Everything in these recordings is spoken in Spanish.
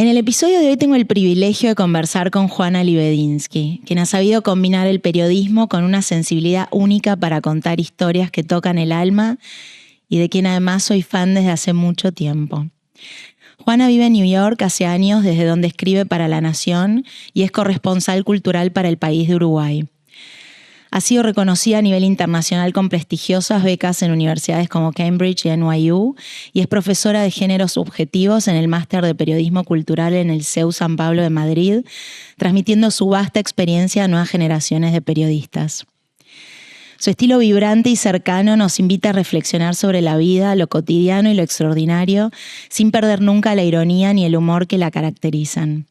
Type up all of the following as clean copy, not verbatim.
En el episodio de hoy tengo el privilegio de conversar con Juana Libedinsky, quien ha sabido combinar el periodismo con una sensibilidad única para contar historias que tocan el alma y de quien además soy fan desde hace mucho tiempo. Juana vive en New York hace años, desde donde escribe para La Nación y es corresponsal cultural para el país de Uruguay. Ha sido reconocida a nivel internacional con prestigiosas becas en universidades como Cambridge y NYU y es profesora de géneros subjetivos en el Máster de Periodismo Cultural en el CEU San Pablo de Madrid, transmitiendo su vasta experiencia a nuevas generaciones de periodistas. Su estilo vibrante y cercano nos invita a reflexionar sobre la vida, lo cotidiano y lo extraordinario, sin perder nunca la ironía ni el humor que la caracterizan.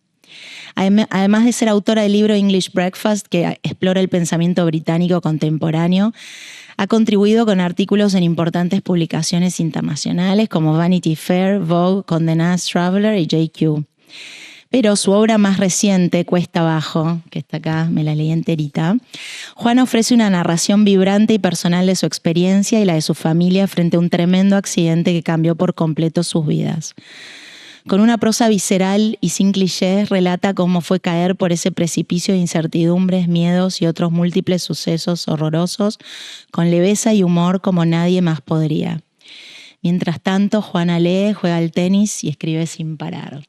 Además de ser autora del libro English Breakfast, que explora el pensamiento británico contemporáneo, ha contribuido con artículos en importantes publicaciones internacionales como Vanity Fair, Vogue, Condé Nast Traveler y JQ. Pero su obra más reciente, Cuesta Abajo, que está acá, me la leí enterita, Juana ofrece una narración vibrante y personal de su experiencia y la de su familia frente a un tremendo accidente que cambió por completo sus vidas. Con una prosa visceral y sin clichés, relata cómo fue caer por ese precipicio de incertidumbres, miedos y otros múltiples sucesos horrorosos, con leveza y humor como nadie más podría. Mientras tanto, Juana lee, juega al tenis y escribe sin parar.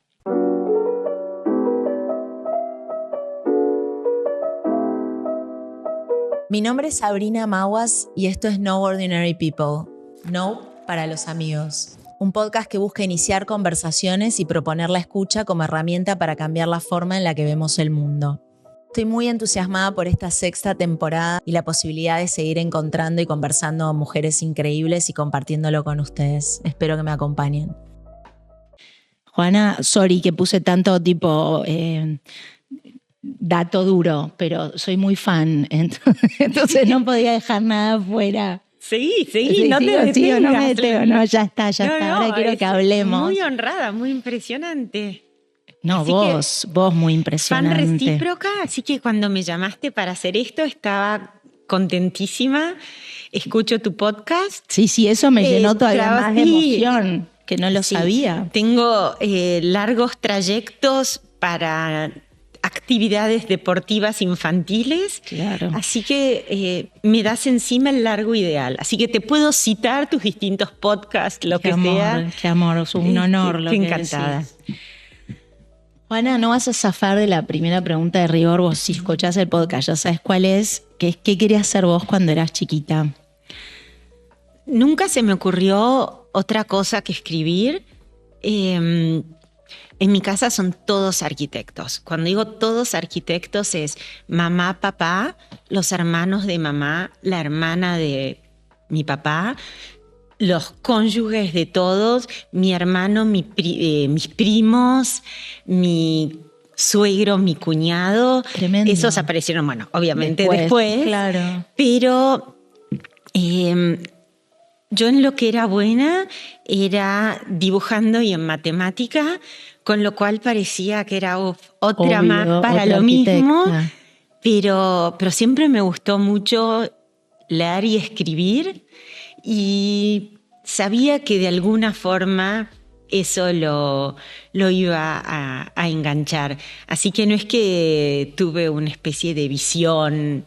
Mi nombre es Sabrina Maguas y esto es No Ordinary People. No para los amigos. Un podcast que busca iniciar conversaciones y proponer la escucha como herramienta para cambiar la forma en la que vemos el mundo. Estoy muy entusiasmada por esta 6ª temporada y la posibilidad de seguir encontrando y conversando con mujeres increíbles y compartiéndolo con ustedes. Espero que me acompañen. Juana, sorry que puse tanto tipo dato duro, pero soy muy fan, entonces no podía dejar nada afuera. Sí, no te detengas. No me detengo, no, ya está. Ahora quiero que hablemos. Muy honrada, muy impresionante. No, vos muy impresionante. Fan recíproca, así que cuando me llamaste para hacer esto estaba contentísima. Escucho tu podcast. Sí, eso me llenó todavía más de emoción, que no lo sabía. Tengo largos trayectos para actividades deportivas infantiles, claro. Así que me das encima el largo ideal. Así que te puedo citar tus distintos podcasts, lo que sea. Qué amor, es un honor lo que encantada. Decís. Juana, no vas a zafar de la primera pregunta de rigor. Vos, si escuchás el podcast, ya sabes cuál es. ¿Qué querías hacer vos cuando eras chiquita? Nunca se me ocurrió otra cosa que escribir. En mi casa son todos arquitectos. Cuando digo todos arquitectos es mamá, papá, los hermanos de mamá, la hermana de mi papá, los cónyuges de todos, mi hermano, mis primos, mi suegro, mi cuñado. Tremendo. Esos aparecieron, obviamente después. Claro. Pero yo en lo que era buena era dibujando y en matemática, con lo cual parecía que era otra más para lo mismo, pero siempre me gustó mucho leer y escribir y sabía que de alguna forma eso lo iba a enganchar. Así que no es que tuve una especie de visión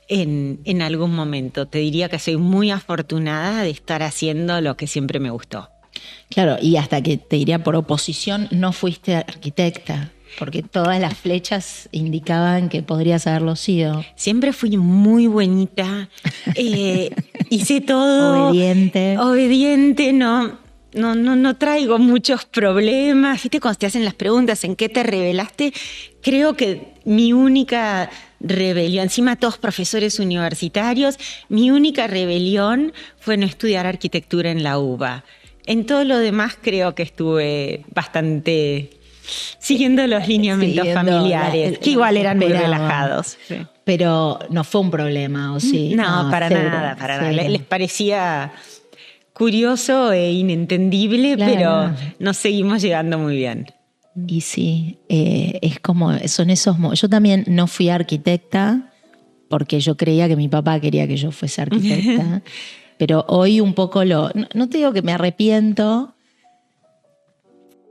en algún momento. Te diría que soy muy afortunada de estar haciendo lo que siempre me gustó. Claro, y hasta que te diría por oposición no fuiste arquitecta, porque todas las flechas indicaban que podrías haberlo sido. Siempre fui muy buenita, hice todo. Obediente, no traigo muchos problemas. ¿Viste? Cuando te hacen las preguntas, ¿en qué te rebelaste? Creo que mi única rebelión, encima todos profesores universitarios, mi única rebelión fue no estudiar arquitectura en la UBA. En todo lo demás creo que estuve bastante siguiendo los lineamientos familiares, que igual eran muy relajados. Sí. Pero no fue un problema, ¿o sí? No, para nada. Les parecía curioso e inentendible, claro. Pero nos seguimos llevando muy bien. Y sí, es como, son esos... Yo también no fui arquitecta porque yo creía que mi papá quería que yo fuese arquitecta. Pero hoy un poco no te digo que me arrepiento,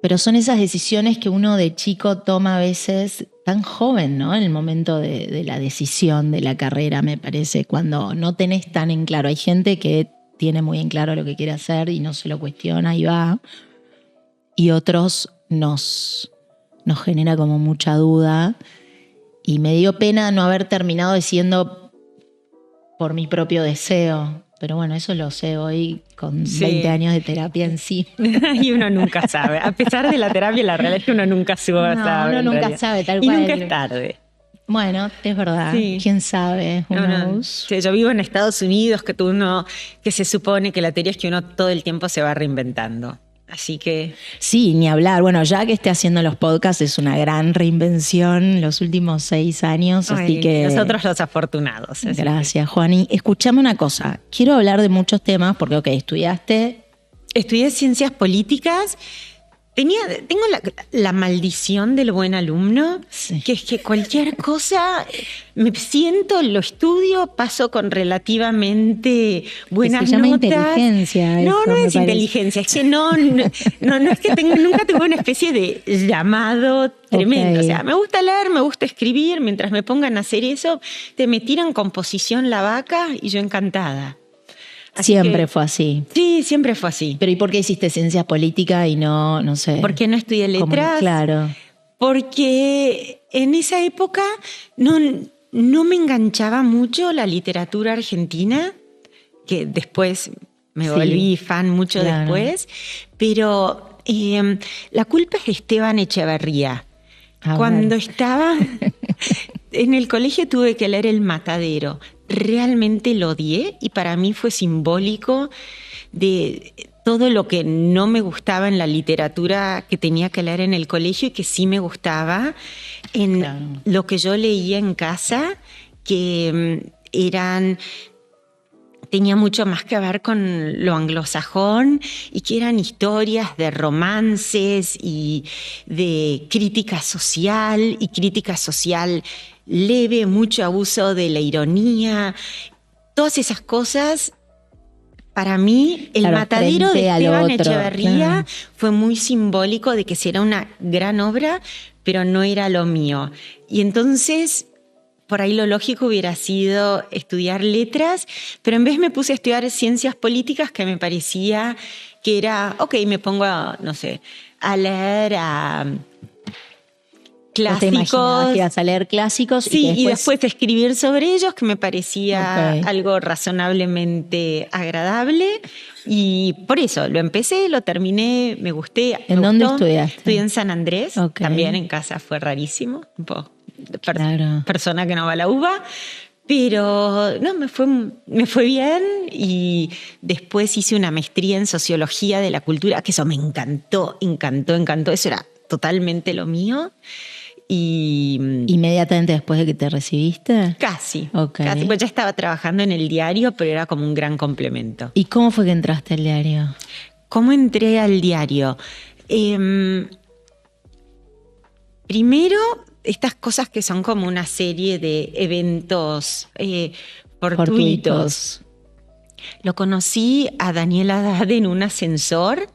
Pero son esas decisiones que uno de chico toma a veces tan joven, ¿no? En el momento de la decisión de la carrera, me parece, cuando no tenés tan en claro. Hay gente que tiene muy en claro lo que quiere hacer y no se lo cuestiona y va. Y otros nos genera como mucha duda. Y me dio pena no haber terminado decidiendo por mi propio deseo. Pero bueno, eso lo sé hoy con 20 años de terapia en sí. Y uno nunca sabe. A pesar de la terapia, la realidad es que uno nunca sabe. Uno nunca sabe, tal cual. Y nunca es tarde. Bueno, es verdad. Sí. ¿Quién sabe? Sí, yo vivo en Estados Unidos, que se supone que la teoría es que uno todo el tiempo se va reinventando. Así que... Sí, ni hablar. Bueno, ya que esté haciendo los podcasts es una gran reinvención los últimos 6 años, así que... Nosotros los afortunados. Gracias, Juani. Escuchame una cosa. Quiero hablar de muchos temas porque, estudiaste... Estudié ciencias políticas. Tengo la maldición del buen alumno, sí, que es que cualquier cosa me siento, lo estudio, paso con relativamente buenas se llama notas. Inteligencia. No es inteligencia, es que no es que nunca tengo una especie de llamado tremendo. Okay. O sea, me gusta leer, me gusta escribir, mientras me pongan a hacer eso, me tiran composición la vaca y yo encantada. Siempre fue así. Sí, siempre fue así. Pero ¿y por qué hiciste ciencias políticas y no sé? ¿Por qué no estudié letras? Claro. Porque en esa época no me enganchaba mucho la literatura argentina, que después me volví fan mucho después, pero la culpa es de Esteban Echeverría. Cuando estaba en el colegio tuve que leer El Matadero. Realmente lo odié y para mí fue simbólico de todo lo que no me gustaba en la literatura que tenía que leer en el colegio y que sí me gustaba en lo que yo leía en casa, que tenía mucho más que ver con lo anglosajón y que eran historias de romances y de crítica social leve, mucho abuso de la ironía. Todas esas cosas, para mí, El Matadero de Esteban Echeverría fue muy simbólico de que sí era una gran obra, pero no era lo mío. Y entonces... por ahí lo lógico hubiera sido estudiar letras, pero en vez me puse a estudiar ciencias políticas, que me parecía que era, me pongo a leer a clásicos. ¿Te imaginabas que ibas a leer clásicos? Sí, y después escribir sobre ellos, que me parecía algo razonablemente agradable. Y por eso lo empecé, lo terminé, me gusté. ¿En dónde estudiaste? Estudié en San Andrés, también en casa fue rarísimo, un poco. Persona que no va a la UBA, pero no, me fue bien y después hice una maestría en sociología de la cultura, que eso me encantó, eso era totalmente lo mío. Y ¿inmediatamente después de que te recibiste? Casi, pues ya estaba trabajando en el diario, pero era como un gran complemento. ¿Y cómo fue que entraste al diario? ¿Cómo entré al diario? Primero, estas cosas que son como una serie de eventos fortuitos. Lo conocí a Daniel Haddad en un ascensor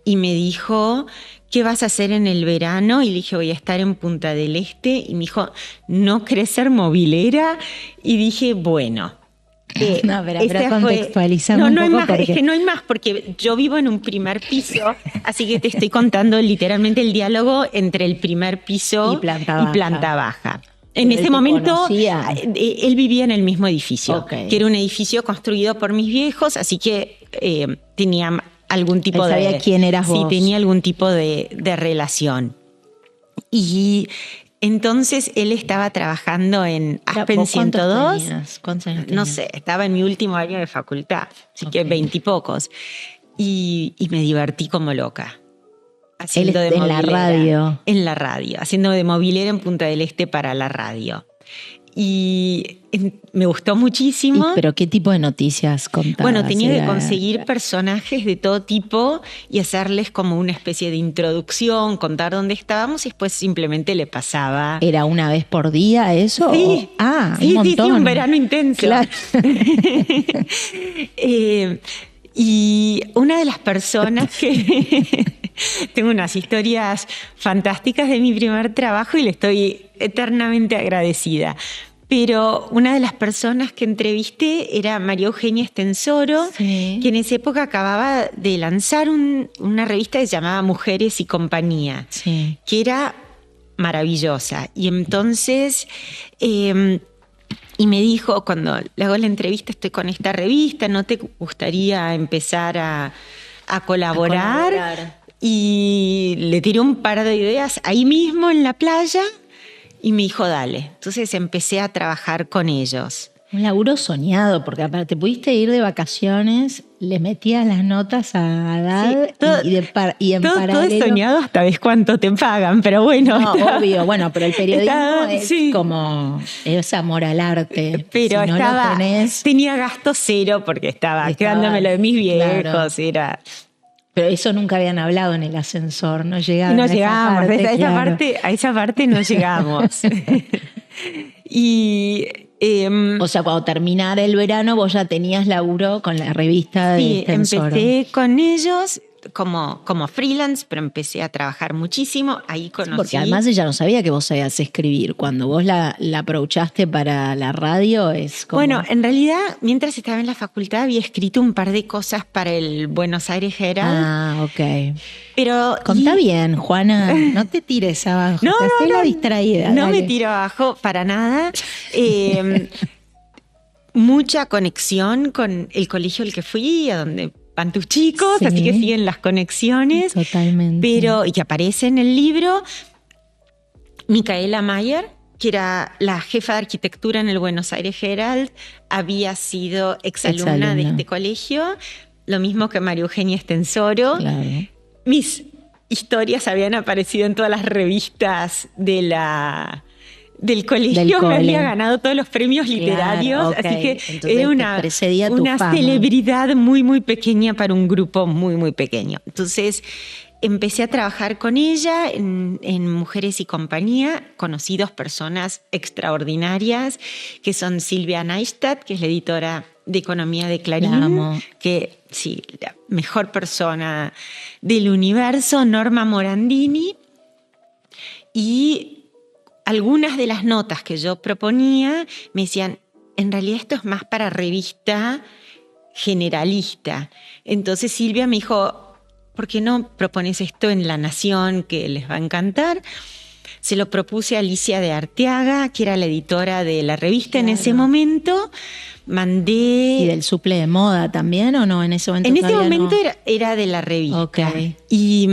y me dijo, ¿qué vas a hacer en el verano? Y le dije, voy a estar en Punta del Este. Y me dijo, ¿no querés ser movilera? Y dije, bueno. No, pero contextualizamos un poco. No hay más, es que no hay más, porque yo vivo en un primer piso, así que te estoy contando literalmente el diálogo entre el primer piso y planta baja. En ese momento, él vivía en el mismo edificio, que era un edificio construido por mis viejos, así que tenía algún tipo él sabía quién eras vos. Sí, tenía algún tipo de relación. Y entonces él estaba trabajando en Aspen 102. ¿Cuántos años tenías? No sé, estaba en mi último año de facultad, así que 20 y pocos. Y me divertí como loca. Haciendo de movilera. ¿En la radio? En la radio, haciendo de movilera en Punta del Este para la radio. Y me gustó muchísimo. ¿Pero qué tipo de noticias contabas? Bueno, tenía que conseguir personajes de todo tipo y hacerles como una especie de introducción, contar dónde estábamos y después simplemente le pasaba. ¿Era una vez por día eso? Sí, un montón. Sí, un verano intenso. Claro. Y una de las personas Tengo unas historias fantásticas de mi primer trabajo y le estoy eternamente agradecida. Pero una de las personas que entrevisté era María Eugenia Estensoro, que en esa época acababa de lanzar una revista que se llamaba Mujeres y Compañía, que era maravillosa. Y entonces, y me dijo, cuando le hago la entrevista, estoy con esta revista, ¿no te gustaría empezar a colaborar? Y le tiré un par de ideas ahí mismo en la playa. Y me dijo, dale. Entonces empecé a trabajar con ellos. Un laburo soñado, porque aparte pudiste ir de vacaciones, le metías las notas a Haddad y en paralelo... Todo es soñado hasta ves cuánto te pagan, pero bueno. No, obvio, bueno, pero el periodismo es como... es amor al arte. Pero si no tenía gasto cero porque estaba quedándome lo de mis viejos, claro. Era... Pero eso nunca habían hablado en el ascensor, no llegaban. No llegamos, a esa parte no llegamos. Y... o sea, cuando terminara el verano vos ya tenías laburo con la revista de Estensoro. Sí, empecé con ellos como freelance, pero empecé a trabajar muchísimo. Ahí conocí... Porque además ella no sabía que vos sabías escribir. Cuando vos la approachaste para la radio es como... Bueno, en realidad, mientras estaba en la facultad había escrito un par de cosas para el Buenos Aires Herald. Ah, ok. Pero... Contá bien, Juana, no te tires abajo. No, la distraída. No me tiro abajo para nada. Mucha conexión con el colegio al que fui, a donde van tus chicos, así que siguen las conexiones. Totalmente. Y que aparece en el libro Micaela Mayer, que era la jefa de arquitectura en el Buenos Aires Herald, había sido exalumna de este colegio, lo mismo que María Eugenia Estensoro. Claro. Mis historias habían aparecido en todas las revistas del colegio, me había ganado todos los premios literarios, así que entonces era una celebridad muy, muy pequeña para un grupo muy, muy pequeño. Entonces empecé a trabajar con ella en Mujeres y Compañía. Conocí dos personas extraordinarias, que son Silvia Neistat, que es la editora de Economía de Clarín, que sí, la mejor persona del universo, Norma Morandini, y algunas de las notas que yo proponía me decían, en realidad esto es más para revista generalista. Entonces Silvia me dijo, ¿por qué no propones esto en La Nación, que les va a encantar? Se lo propuse a Alicia de Arteaga, que era la editora de la revista en ese momento. Mandé... ¿Y del suple de moda también o no? En ese momento era de la revista. Okay. Y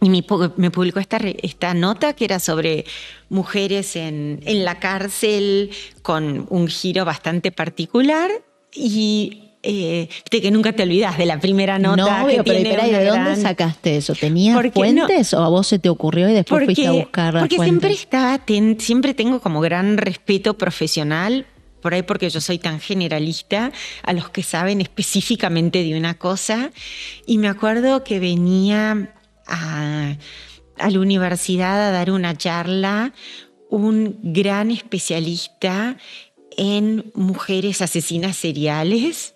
me publicó esta nota que era sobre mujeres en la cárcel con un giro bastante particular y que nunca te olvidas de la primera nota. No, que pero ¿de dónde sacaste eso? ¿Tenías fuentes o a vos se te ocurrió y después fuiste a buscar las fuentes? Porque siempre tengo como gran respeto profesional, por ahí porque yo soy tan generalista, a los que saben específicamente de una cosa. Y me acuerdo que venía a la universidad a dar una charla un gran especialista en mujeres asesinas seriales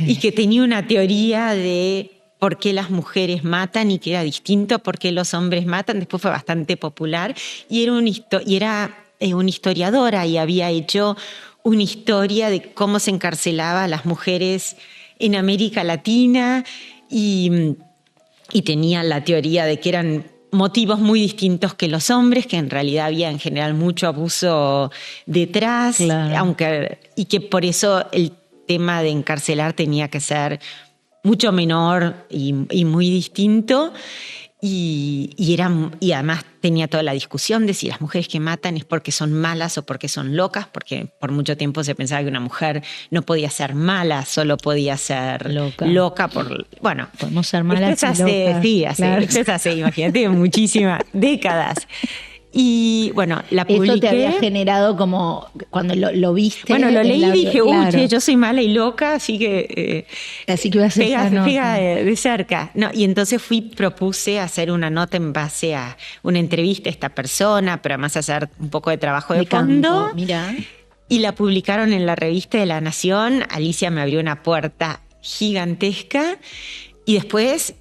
y que tenía una teoría de por qué las mujeres matan y que era distinto a por qué los hombres matan. Después fue bastante popular y era una historiadora y había hecho una historia de cómo se encarcelaba a las mujeres en América Latina y tenía la teoría de que eran motivos muy distintos que los hombres, que en realidad había en general mucho abuso detrás, y que por eso el tema de encarcelar tenía que ser mucho menor y muy distinto. Y además tenía toda la discusión de si las mujeres que matan es porque son malas o porque son locas, porque por mucho tiempo se pensaba que una mujer no podía ser mala, solo podía ser loca bueno, podemos ser malas y locas. Sí, hace, imagínate, muchísimas décadas. Y bueno, la publiqué. Esto te había generado como, cuando lo viste. Bueno, lo leí y dije, che, yo soy mala y loca, así que voy a hacer pega de cerca. No, y entonces propuse hacer una nota en base a una entrevista a esta persona, pero además hacer un poco de trabajo de fondo. Mira. Y la publicaron en la revista de La Nación. Alicia me abrió una puerta gigantesca y después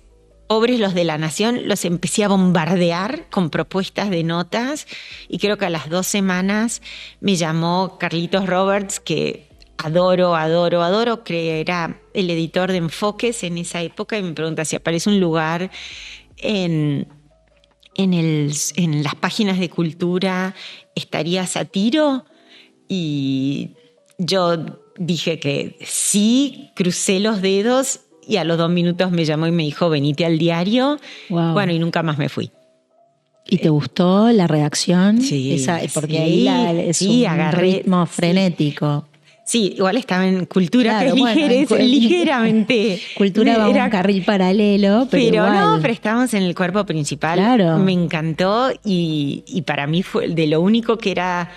pobres los de La Nación, los empecé a bombardear con propuestas de notas y creo que a las 2 semanas me llamó Carlitos Roberts, que adoro, que era el editor de Enfoques en esa época, y me pregunta si aparece un lugar en las páginas de cultura, ¿estarías a tiro? Y yo dije que sí, crucé los dedos y a los 2 minutos me llamó y me dijo, venite al diario. Wow. Bueno, y nunca más me fui. ¿Y te gustó la redacción? Sí. Porque ahí es un ritmo frenético. Sí, igual estaba en cultura, claro, que es ligeramente... Cultura va un carril paralelo, pero igual. No, pero estábamos en el cuerpo principal. Claro. Me encantó y para mí fue de lo único que era...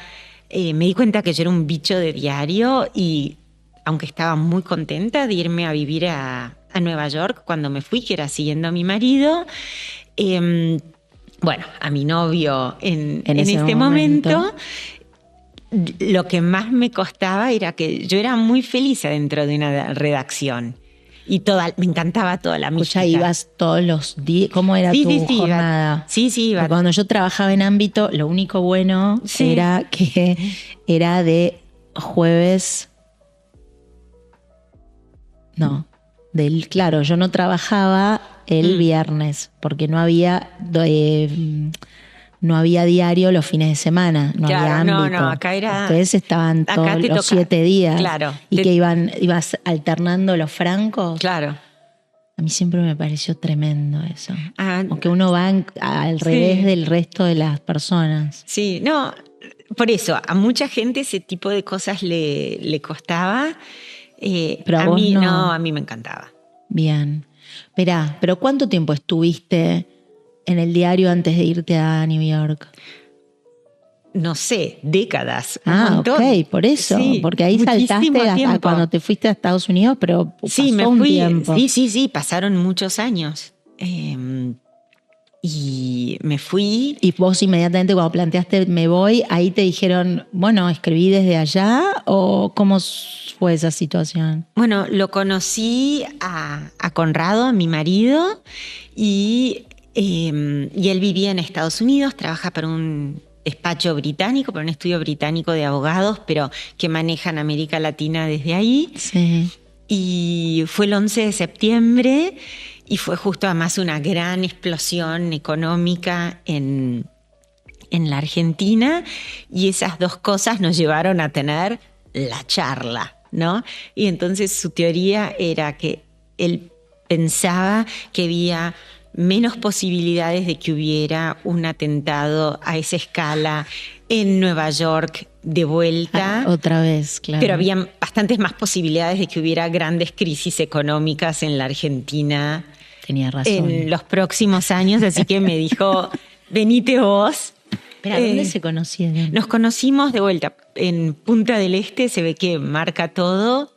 me di cuenta que yo era un bicho de diario y aunque estaba muy contenta de irme a vivir a Nueva York cuando me fui, que era siguiendo a mi marido, bueno, a mi novio en este momento, lo que más me costaba era que yo era muy feliz adentro de una redacción. Y me encantaba toda la música. Ya ibas todos los días. ¿Cómo era tu jornada? Iba. Porque cuando yo trabajaba en ámbito, lo único bueno era que era de jueves. Claro, yo no trabajaba el viernes porque no había diario los fines de semana, no había ámbito. No, acá era... Ustedes estaban todos los 7 días. Claro. Y que ibas alternando los francos. Claro. A mí siempre me pareció tremendo eso. Porque uno va al revés del resto de las personas. Sí, no, por eso, a mucha gente ese tipo de cosas le costaba. Pero a mí no. A mí me encantaba. Bien. Esperá, ¿pero cuánto tiempo estuviste en el diario antes de irte a New York? No sé, décadas. Ok, por eso. Sí, porque ahí saltaste hasta cuando te fuiste a Estados Unidos, pero pasó un tiempo. Sí, pasaron muchos años. Y me fui. ¿Y vos inmediatamente cuando planteaste me voy, ahí te dijeron, bueno, escribí desde allá? ¿O cómo fue esa situación? Bueno, lo conocí a Conrado, a mi marido, y él vivía en Estados Unidos, trabaja para un despacho británico, para un estudio británico de abogados, pero que manejan América Latina desde ahí. Sí. Y fue el 11 de septiembre y fue justo además una gran explosión económica en la Argentina, y esas dos cosas nos llevaron a tener la charla, ¿no? Y entonces su teoría era que él pensaba que había menos posibilidades de que hubiera un atentado a esa escala en Nueva York de vuelta. Otra vez, claro. Pero había bastantes más posibilidades de que hubiera grandes crisis económicas en la Argentina. Tenía razón. En los próximos años, así que me dijo, venite vos. Pero ¿dónde se conocieron? Nos conocimos de vuelta en Punta del Este, se ve que marca todo.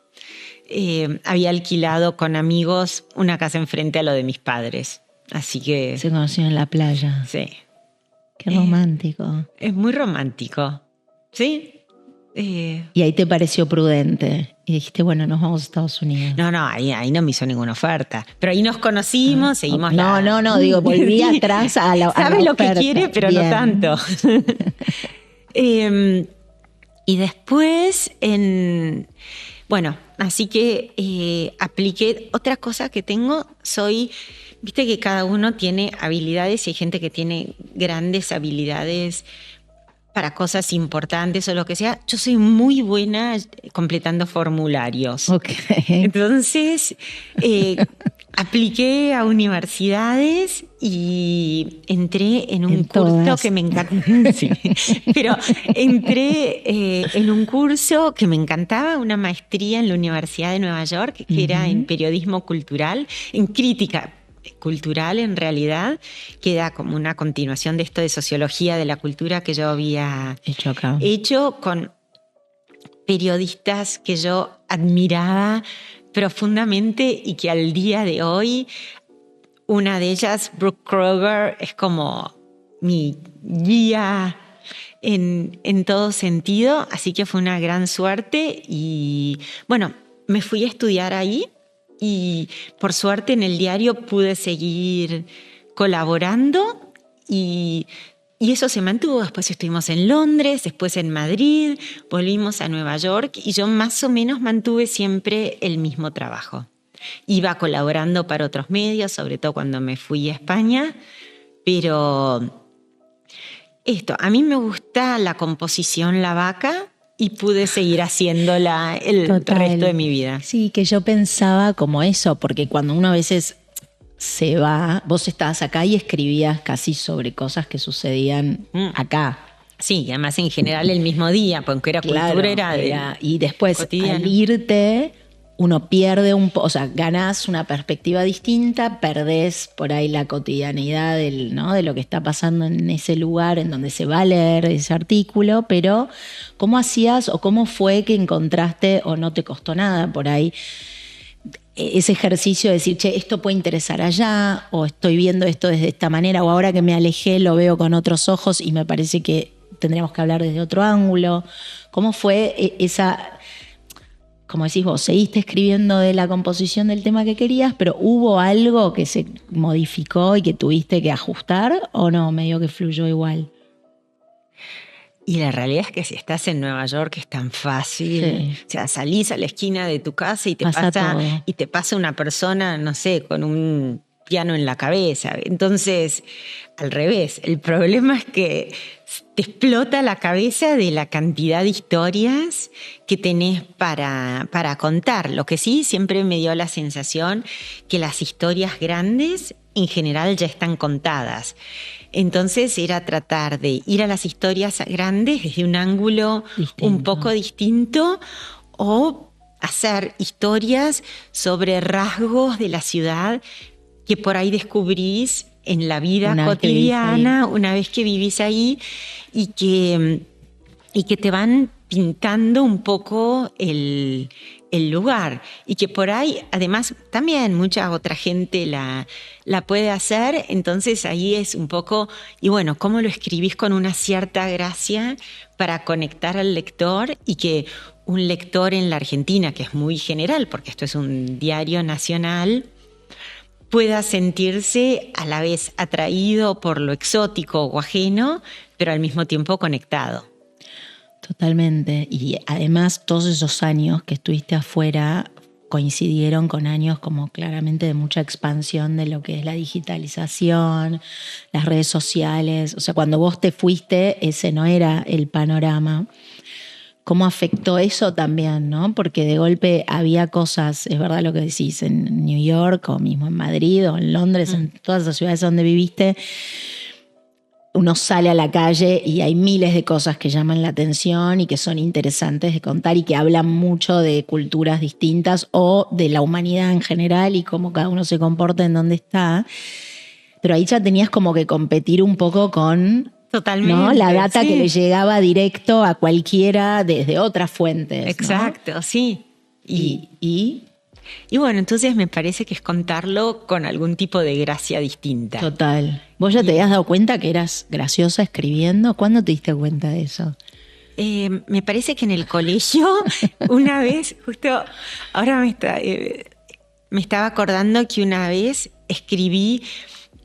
Había alquilado con amigos una casa enfrente a lo de mis padres. Así que... Se conocieron en la playa. Sí. Qué romántico. Es muy romántico. Sí. Y ahí te pareció prudente. Y dijiste, bueno, nos vamos a Estados Unidos. No, ahí no me hizo ninguna oferta. Pero ahí nos conocimos, seguimos No, digo, volví atrás a la Sabe lo oferta. Que quiere, pero bien. No tanto. Y después, bueno, así que apliqué. Otra cosa que tengo, viste que cada uno tiene habilidades y hay gente que tiene grandes habilidades para cosas importantes o lo que sea. Yo soy muy buena completando formularios. Okay. Entonces, apliqué a universidades y entré en un curso que me encantaba. Sí. Pero entré en un curso que me encantaba, una maestría en la Universidad de Nueva York, que era en periodismo cultural, en crítica cultural en realidad, que era como una continuación de esto de sociología de la cultura que yo había hecho con periodistas que yo admiraba profundamente y que al día de hoy, una de ellas, Brooke Kroger, es como mi guía en todo sentido, así que fue una gran suerte y bueno, me fui a estudiar ahí y por suerte en el diario pude seguir colaborando y eso se mantuvo. Después estuvimos en Londres, después en Madrid, volvimos a Nueva York y yo más o menos mantuve siempre el mismo trabajo. Iba colaborando para otros medios, sobre todo cuando me fui a España, pero a mí me gusta la composición La Vaca y pude seguir haciéndola el resto de mi vida. Sí, que yo pensaba como eso, porque cuando uno a veces se va, vos estabas acá y escribías casi sobre cosas que sucedían acá. Sí, y además en general el mismo día, porque era cultura, era y después cotidiano. Al irte uno pierde o sea, ganás una perspectiva distinta, perdés por ahí la cotidianidad ¿no? de lo que está pasando en ese lugar en donde se va a leer ese artículo, pero ¿cómo hacías o cómo fue que encontraste o no te costó nada por ahí ese ejercicio de decir, che, esto puede interesar allá, o estoy viendo esto desde esta manera, o ahora que me alejé lo veo con otros ojos y me parece que tendríamos que hablar desde otro ángulo? ¿Cómo fue esa, como decís vos, seguiste escribiendo de la composición del tema que querías, pero hubo algo que se modificó y que tuviste que ajustar, o no, medio que fluyó igual? Y la realidad es que si estás en Nueva York es tan fácil. Sí. O sea, salís a la esquina de tu casa y te pasa una persona, no sé, con un piano en la cabeza. Entonces, al revés, el problema es que te explota la cabeza de la cantidad de historias que tenés para contar. Lo que sí, siempre me dio la sensación que las historias grandes en general ya están contadas. Entonces era tratar de ir a las historias grandes desde un ángulo un poco distinto o hacer historias sobre rasgos de la ciudad que por ahí descubrís en la vida cotidiana una vez que vivís ahí y que te van pintando un poco el lugar y que por ahí además también mucha otra gente la puede hacer. Entonces ahí es un poco, y bueno, cómo lo escribís con una cierta gracia para conectar al lector y que un lector en la Argentina, que es muy general porque esto es un diario nacional, pueda sentirse a la vez atraído por lo exótico o ajeno, pero al mismo tiempo conectado. Totalmente. Y además todos esos años que estuviste afuera coincidieron con años como claramente de mucha expansión de lo que es la digitalización, las redes sociales. O sea, cuando vos te fuiste, ese no era el panorama. ¿Cómo afectó eso también, no? Porque de golpe había cosas, es verdad lo que decís, en New York o mismo en Madrid o en Londres, en todas esas ciudades donde viviste, uno sale a la calle y hay miles de cosas que llaman la atención y que son interesantes de contar y que hablan mucho de culturas distintas o de la humanidad en general y cómo cada uno se comporta en donde está. Pero ahí ya tenías como que competir un poco con... Totalmente, ¿no? La data que le llegaba directo a cualquiera desde otras fuentes. Exacto, ¿no? Sí. Y bueno, entonces me parece que es contarlo con algún tipo de gracia distinta. Total. ¿Vos ya te habías dado cuenta que eras graciosa escribiendo? ¿Cuándo te diste cuenta de eso? Me parece que en el colegio, una vez, justo ahora me estaba acordando que una vez escribí.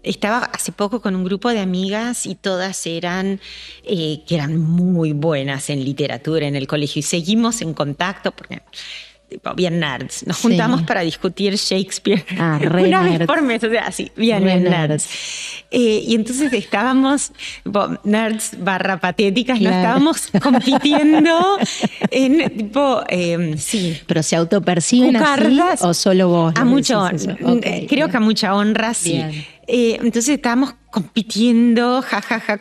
Estaba hace poco con un grupo de amigas y todas eran que eran muy buenas en literatura en el colegio y seguimos en contacto porque bien nerds. Nos juntamos para discutir Shakespeare una vez por mes, o sea, así, bien nerds. Y entonces estábamos nerds / patéticas, claro. No estábamos compitiendo en tipo, sí. ¿Pero se autoperciben así o solo vos? A mucho, creo que a mucha honra, sí. Bien. Entonces estábamos compitiendo,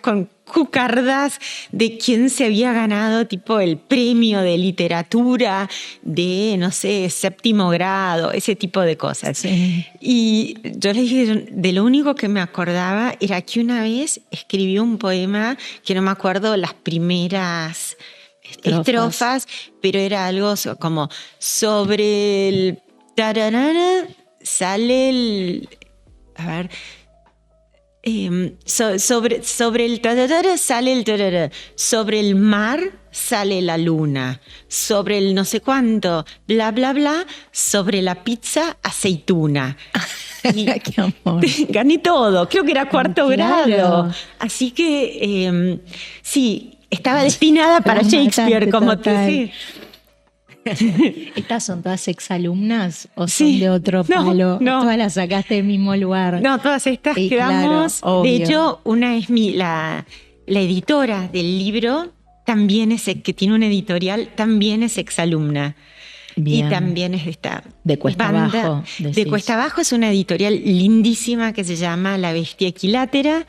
con cucardas de quién se había ganado tipo el premio de literatura de, no sé, 7º grado, ese tipo de cosas. Sí. Y yo les dije, de lo único que me acordaba era que una vez escribí un poema que no me acuerdo las primeras estrofas, pero era algo como sobre el tararana, sale el... A ver, sobre el tararara sale el tararara, sobre el mar sale la luna, sobre el no sé cuánto, bla, bla, bla, sobre la pizza, aceituna. Y qué amor. Gané todo, creo que era cuarto grado. Así que sí, estaba destinada para Shakespeare, como te sé. ¿Estas son todas exalumnas o son de otro palo? No. Todas las sacaste del mismo lugar. No, todas estas quedamos. Claro, de hecho, una es la editora del libro, también es, que tiene una editorial, también es exalumna. Bien. Y también es de esta de Cuesta banda. Abajo. De Cuesta Abajo es una editorial lindísima que se llama La Bestia Equilátera,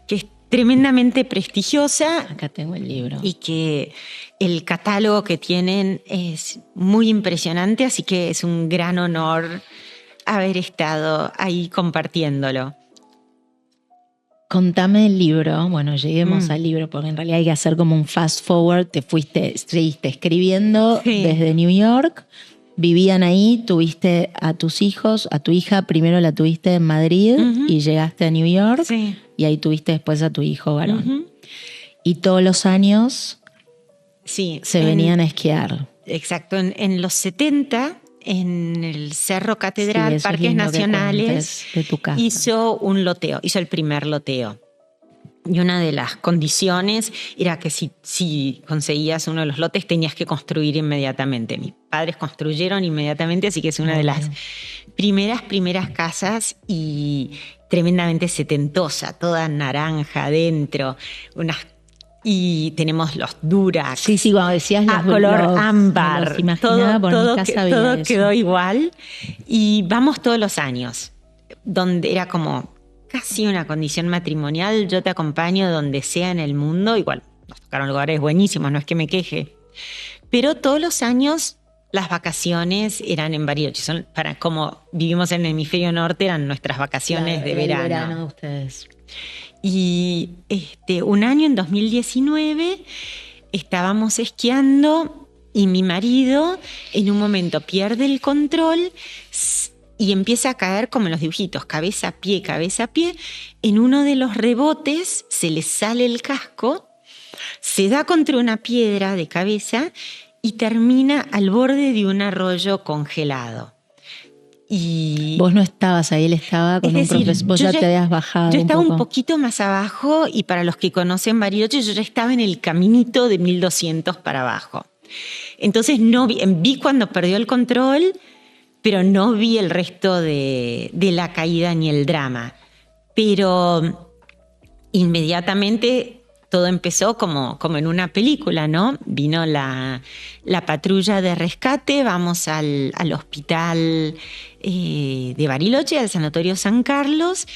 que es tremendamente prestigiosa. Acá tengo el libro. Y que el catálogo que tienen es muy impresionante, así que es un gran honor haber estado ahí compartiéndolo. Contame el libro. Bueno, lleguemos al libro, porque en realidad hay que hacer como un fast forward. Seguiste escribiendo desde New York. Vivían ahí, tuviste a tus hijos, a tu hija, primero la tuviste en Madrid y llegaste a New York. Sí. Y ahí tuviste después a tu hijo varón. Y todos los años se venían a esquiar. Exacto, en los 70, en el Cerro Catedral, Parques Nacionales, de tu casa. Hizo el primer loteo. Y una de las condiciones era que si conseguías uno de los lotes tenías que construir inmediatamente. Mis padres construyeron inmediatamente, así que es una de las primeras casas y tremendamente setentosa, toda naranja adentro, y tenemos los Durax. Sí, cuando decías a color ámbar. Todo quedó igual. Y vamos todos los años, donde era como casi una condición matrimonial. Yo te acompaño donde sea en el mundo. Igual nos tocaron lugares buenísimos, no es que me queje. Pero todos los años las vacaciones eran en Bariloche. Como vivimos en el hemisferio norte, eran nuestras vacaciones de verano. El verano de ustedes. Y un año, en 2019, estábamos esquiando y mi marido en un momento pierde el control y empieza a caer como en los dibujitos, cabeza a pie. En uno de los rebotes se le sale el casco, se da contra una piedra de cabeza y termina al borde de un arroyo congelado. Y vos no estabas ahí, él estaba con un profesor, vos ya te habías bajado. Yo estaba un poquito más abajo y para los que conocen Bariloche, yo ya estaba en el caminito de 1200 para abajo. Entonces vi cuando perdió el control, pero no vi el resto de la caída ni el drama. Pero inmediatamente todo empezó como en una película, ¿no? Vino la patrulla de rescate, vamos al hospital de Bariloche, al Sanatorio San Carlos,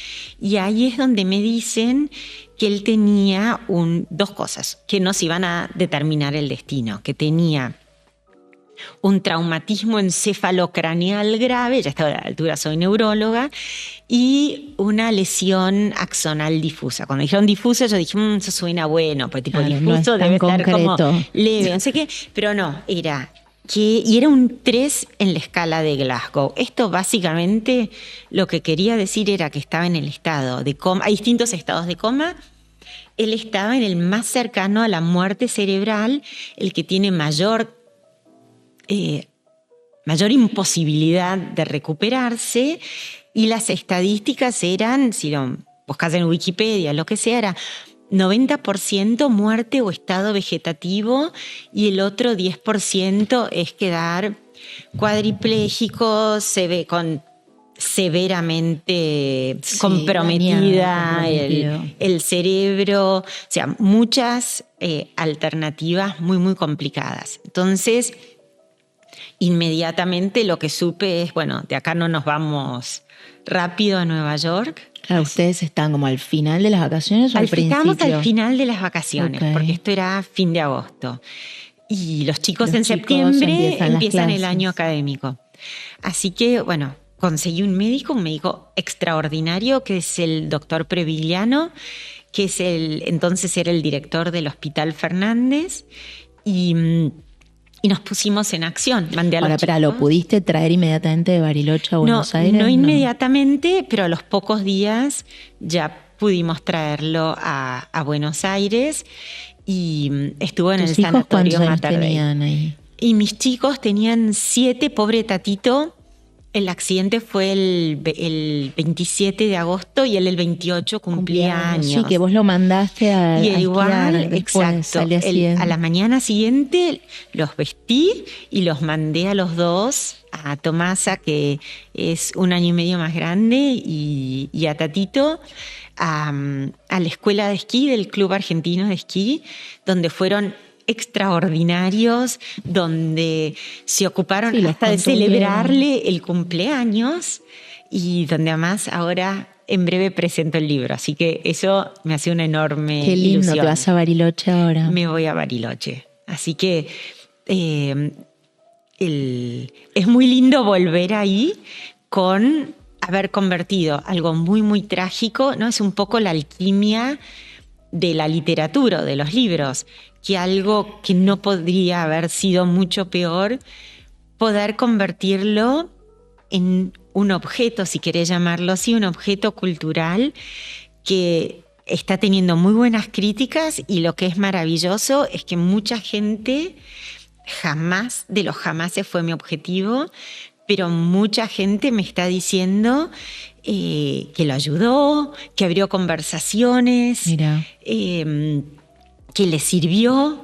y ahí es donde me dicen que él tenía dos cosas que nos iban a determinar el destino, que tenía un traumatismo encefalocraneal grave, ya estaba a la altura, soy neuróloga, y una lesión axonal difusa. Cuando dijeron difusa, yo dije, eso suena bueno, pues tipo difuso debe estar como leve, no sé qué, pero no, era un 3 en la escala de Glasgow. Esto básicamente lo que quería decir era que estaba en el estado de coma. Hay distintos estados de coma. Él estaba en el más cercano a la muerte cerebral, el que tiene mayor imposibilidad de recuperarse, y las estadísticas eran, si lo buscas en Wikipedia, lo que sea, era 90% muerte o estado vegetativo y el otro 10% es quedar cuadripléjico, severamente comprometida el cerebro, o sea, muchas alternativas muy, muy complicadas. Entonces, inmediatamente lo que supe es, bueno, de acá no nos vamos rápido a Nueva York. Claro, ¿ustedes están como al final de las vacaciones o al principio? Estamos al final de las vacaciones, porque esto era fin de agosto. Y los chicos en septiembre empiezan el año académico. Así que, bueno, conseguí un médico extraordinario, que es el doctor Previgliano, que entonces era el director del Hospital Fernández, y nos pusimos en acción. Mandé a los chicos. ¿Lo pudiste traer inmediatamente de Bariloche a Buenos Aires? No inmediatamente, pero a los pocos días ya pudimos traerlo a Buenos Aires y estuvo en el sanatorio Mater Dei. Ahí? Y mis chicos tenían 7, pobre Tatito. El accidente fue el 27 de agosto y él el 28 cumplía años. Sí, que vos lo mandaste a igual, exacto. A la mañana siguiente los vestí y los mandé a los dos, a Tomasa, que es 1 año y medio más grande, y a Tatito, a la escuela de esquí del Club Argentino de Esquí, donde fueron extraordinarios, donde se ocuparon hasta de celebrarle el cumpleaños y donde además ahora en breve presento el libro. Así que eso me hace una enorme ilusión. Qué lindo, ¿te vas a Bariloche ahora? Me voy a Bariloche. Así que es muy lindo volver ahí con haber convertido algo muy, muy trágico, ¿no? Es un poco la alquimia de la literatura, de los libros, que algo que no podría haber sido mucho peor, poder convertirlo en un objeto, si querés llamarlo así, un objeto cultural que está teniendo muy buenas críticas, y lo que es maravilloso es que mucha gente, jamás de los jamases fue mi objetivo, pero mucha gente me está diciendo que lo ayudó, que abrió conversaciones, que le sirvió.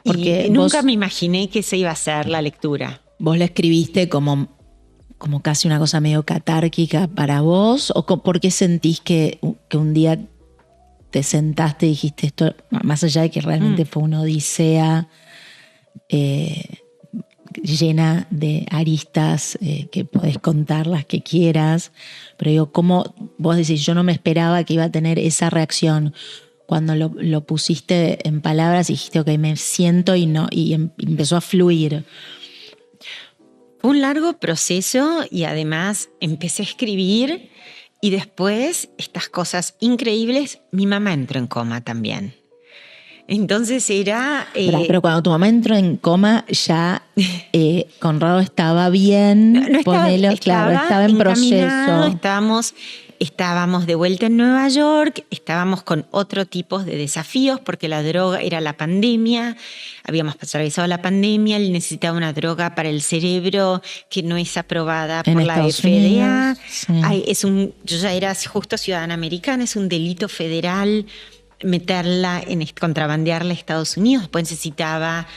Porque nunca me imaginé que esa iba a ser la lectura. ¿Vos la escribiste como casi una cosa medio catárquica para vos? ¿O por qué sentís que un día te sentaste y dijiste esto, más allá de que realmente fue una odisea llena de aristas que podés contar las que quieras, pero digo, ¿cómo vos decís, yo no me esperaba que iba a tener esa reacción? Cuando lo pusiste en palabras y dijiste, ok, me siento y empezó a fluir. Fue un largo proceso y además empecé a escribir y después estas cosas increíbles. Mi mamá entró en coma también. Entonces era... Pero cuando tu mamá entró en coma ya Conrado estaba bien, no estaba en proceso. Estábamos de vuelta en Nueva York, estábamos con otro tipo de desafíos porque la droga era la pandemia, habíamos atravesado la pandemia, él necesitaba una droga para el cerebro que no es aprobada por la FDA. Sí. Yo ya era justo ciudadana americana, es un delito federal meterla, contrabandearla a Estados Unidos. Después necesitaba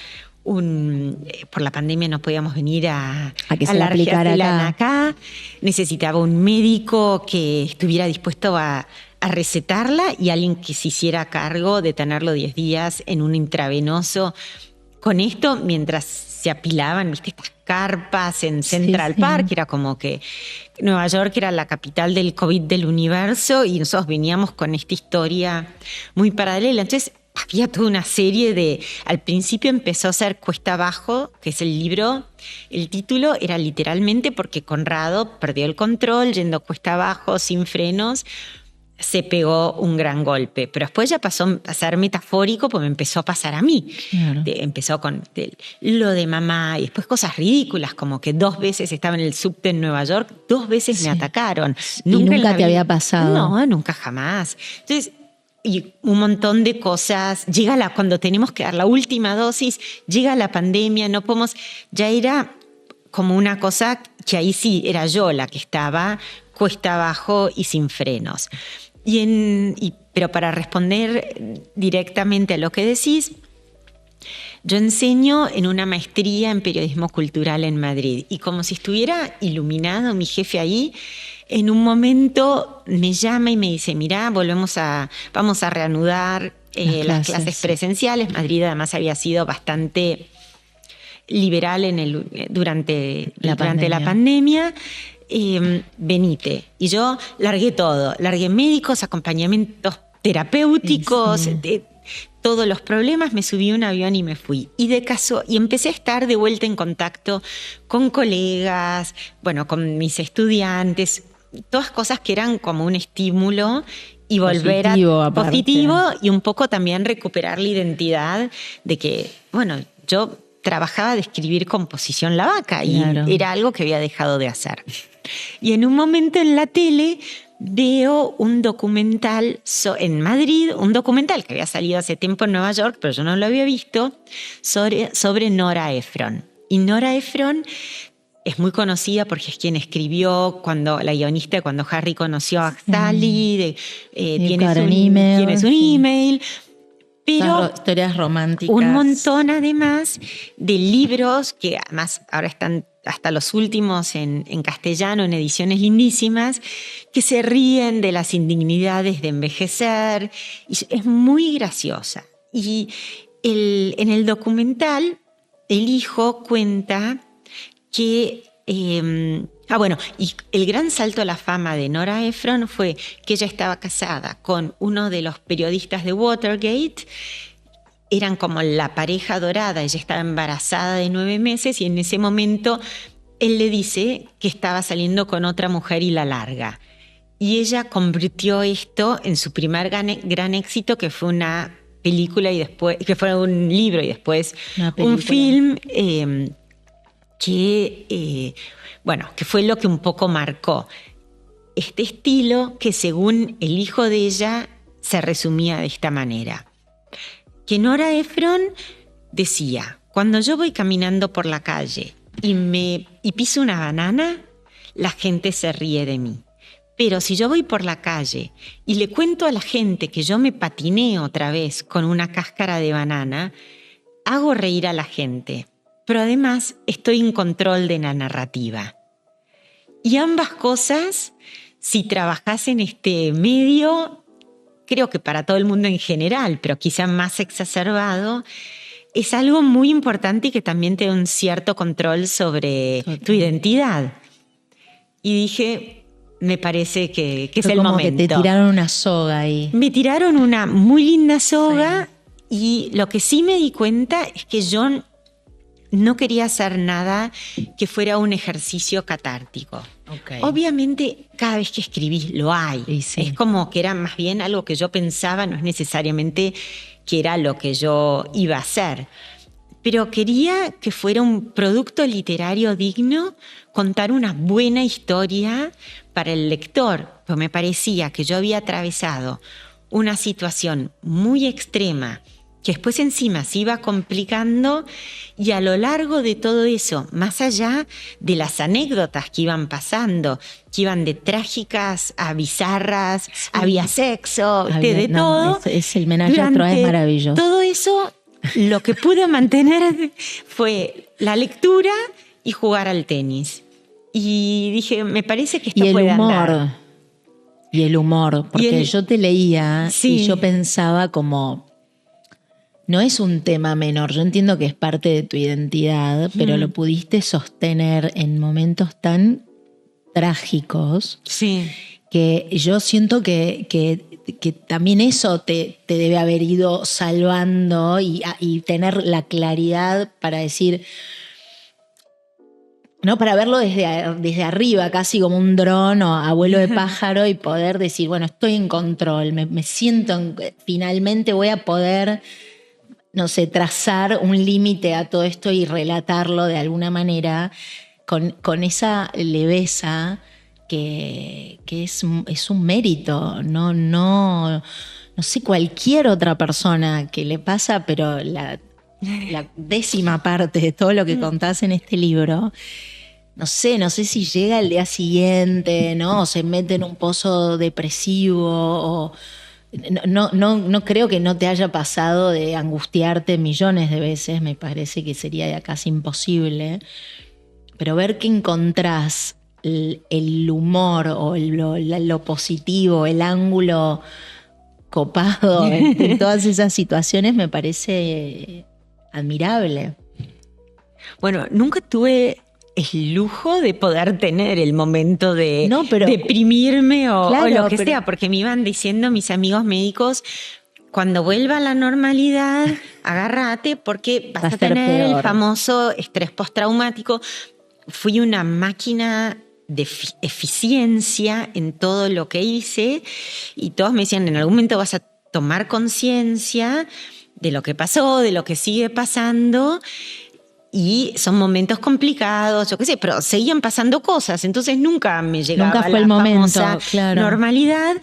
por la pandemia no podíamos venir a que se la aplicara acá. Necesitaba un médico que estuviera dispuesto a recetarla y alguien que se hiciera cargo de tenerlo 10 días en un intravenoso. Con esto, mientras se apilaban, ¿viste? Estas carpas en Central Park, era como que Nueva York era la capital del COVID del universo y nosotros veníamos con esta historia muy paralela. Entonces, había toda una serie al principio empezó a ser Cuesta Abajo, que es el libro. El título era literalmente porque Conrado perdió el control, yendo cuesta abajo, sin frenos, se pegó un gran golpe. Pero después ya pasó a ser metafórico, porque me empezó a pasar a mí. Claro. Empezó con lo de mamá y después cosas ridículas, como que 2 veces estaba en el subte en Nueva York, 2 veces me atacaron. ¿Y nunca te había pasado? No, nunca jamás. Entonces, y un montón de cosas. Cuando tenemos que dar la última dosis, llega la pandemia, no podemos. Ya era como una cosa que ahí sí era yo la que estaba cuesta abajo y sin frenos. Pero para responder directamente a lo que decís, yo enseño en una maestría en periodismo cultural en Madrid y como si estuviera iluminado mi jefe ahí, en un momento me llama y me dice, mirá, vamos a reanudar las clases presenciales. Madrid además había sido bastante liberal durante la pandemia. Venite. Y yo largué todo. Largué médicos, acompañamientos terapéuticos, todos los problemas, me subí a un avión y me fui. Y empecé a estar de vuelta en contacto con colegas, con mis estudiantes, todas cosas que eran como un estímulo y volver positivo y un poco también recuperar la identidad de que, yo trabajaba de escribir composición La Vaca y era algo que había dejado de hacer. Y en un momento en la tele veo un documental en Madrid, un documental que había salido hace tiempo en Nueva York, pero yo no lo había visto, sobre Nora Ephron. Y Nora Ephron es muy conocida porque es quien escribió la guionista cuando Harry conoció a Sally, tienes un email. Pero historias románticas. Un montón además de libros que además ahora están hasta los últimos en castellano, en ediciones lindísimas, que se ríen de las indignidades de envejecer. Y es muy graciosa. Y en el documental, el hijo cuenta que... y el gran salto a la fama de Nora Ephron fue que ella estaba casada con uno de los periodistas de Watergate. Eran como la pareja dorada, ella estaba embarazada de 9 meses y en ese momento él le dice que estaba saliendo con otra mujer y la larga. Y ella convirtió esto en su primer gran éxito, que fue una película y después, que fue un libro y después un film que fue lo que un poco marcó este estilo, que según el hijo de ella se resumía de esta manera. Que Nora Ephron decía: cuando yo voy caminando por la calle y piso una banana, la gente se ríe de mí. Pero si yo voy por la calle y le cuento a la gente que yo me patiné otra vez con una cáscara de banana, hago reír a la gente. Pero además estoy en control de la narrativa. Y ambas cosas, si trabajás en este medio, creo que para todo el mundo en general, pero quizá más exacerbado, es algo muy importante y que también te da un cierto control sobre tu identidad. Y dije, me parece que es el momento. Que te tiraron una soga ahí. Me tiraron una muy linda soga, sí. Y lo que sí me di cuenta es que yo no quería hacer nada que fuera un ejercicio catártico. Okay. Obviamente, cada vez que escribís lo hay. Sí. Es como que era más bien algo que yo pensaba, no es necesariamente que era lo que yo iba a hacer. Pero quería que fuera un producto literario digno, contar una buena historia para el lector. Pues me parecía que yo había atravesado una situación muy extrema, que después encima se iba complicando, y a lo largo de todo eso, más allá de las anécdotas que iban pasando, que iban de trágicas a bizarras, sí. Había sexo, de todo. Es el menaje a trois, es maravilloso. Todo eso, lo que pude mantener fue la lectura y jugar al tenis. Y dije, me parece que esto puede andar. Y el humor, porque yo te leía, sí. Y yo pensaba como... No es un tema menor, yo entiendo que es parte de tu identidad, pero lo pudiste sostener en momentos tan trágicos, sí. Que yo siento que también eso te debe haber ido salvando y tener la claridad para decir, ¿no? Para verlo desde arriba, casi como un dron o abuelo de pájaro, y poder decir, bueno, estoy en control, me siento, finalmente voy a poder... no sé, trazar un límite a todo esto y relatarlo de alguna manera con esa leveza que es un mérito. No sé, cualquier otra persona que le pasa, pero la 10ª parte de todo lo que contás en este libro, no sé si llega al día siguiente, ¿no? O se mete en un pozo depresivo o... No creo que no te haya pasado de angustiarte millones de veces, me parece que sería ya casi imposible, pero ver que encontrás el humor o lo positivo, el ángulo copado en todas esas situaciones me parece admirable. Bueno, nunca tuve el lujo de poder tener el momento de deprimirme o lo que sea, porque me iban diciendo mis amigos médicos, cuando vuelva a la normalidad, agárrate porque vas a tener peor. El famoso estrés postraumático. Fui una máquina de eficiencia en todo lo que hice y todos me decían, en algún momento vas a tomar conciencia de lo que pasó, de lo que sigue pasando. Y son momentos complicados, yo qué sé, pero seguían pasando cosas, entonces nunca me llegaba nunca fue la el momento, famosa claro. normalidad.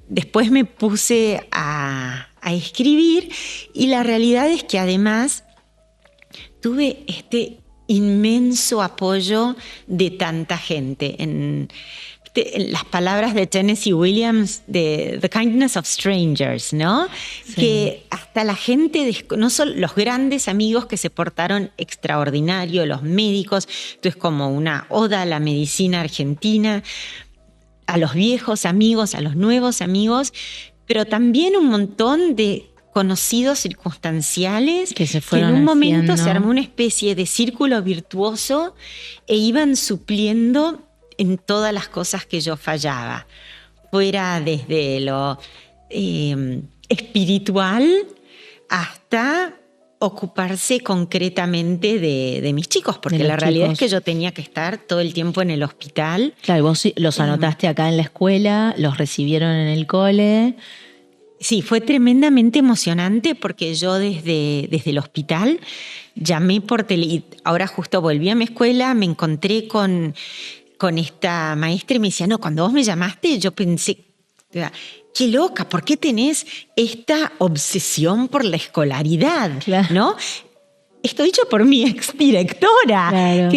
Después me puse a escribir y la realidad es que además tuve este inmenso apoyo de tanta gente. En las palabras de Tennessee Williams, de The Kindness of Strangers, ¿no? Sí. Que hasta la gente, no solo los grandes amigos que se portaron extraordinario, los médicos, esto es como una oda a la medicina argentina, a los viejos amigos, a los nuevos amigos, pero también un montón de conocidos circunstanciales que en un momento se armó una especie de círculo virtuoso e iban supliendo en todas las cosas que yo fallaba, fuera desde lo espiritual hasta ocuparse concretamente de mis chicos, porque la realidad es que yo tenía que estar todo el tiempo en el hospital. Claro, y vos los anotaste acá en la escuela, los recibieron en el cole. Sí, fue tremendamente emocionante porque yo desde el hospital llamé por teléfono. Ahora justo volví a mi escuela, me encontré con esta maestra y me decía, no, cuando vos me llamaste yo pensé, qué loca, ¿por qué tenés esta obsesión por la escolaridad? Claro. ¿No? Esto dicho por mi exdirectora. Claro.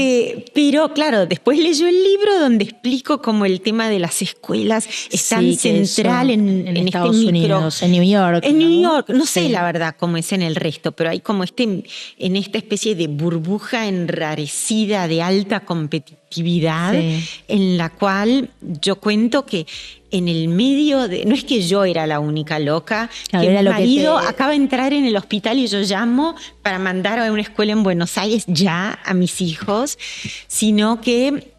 Pero claro, después leyó el libro donde explico cómo el tema de las escuelas es tan central en Estados Unidos, en New York. En New York, no sé la verdad cómo es en el resto, pero hay como en esta especie de burbuja enrarecida de alta competitividad en la cual yo cuento que en el medio no es que yo era la única loca, que mi marido acaba de entrar en el hospital y yo llamo para mandar a una escuela en Buenos Aires ya a mis hijos, sino que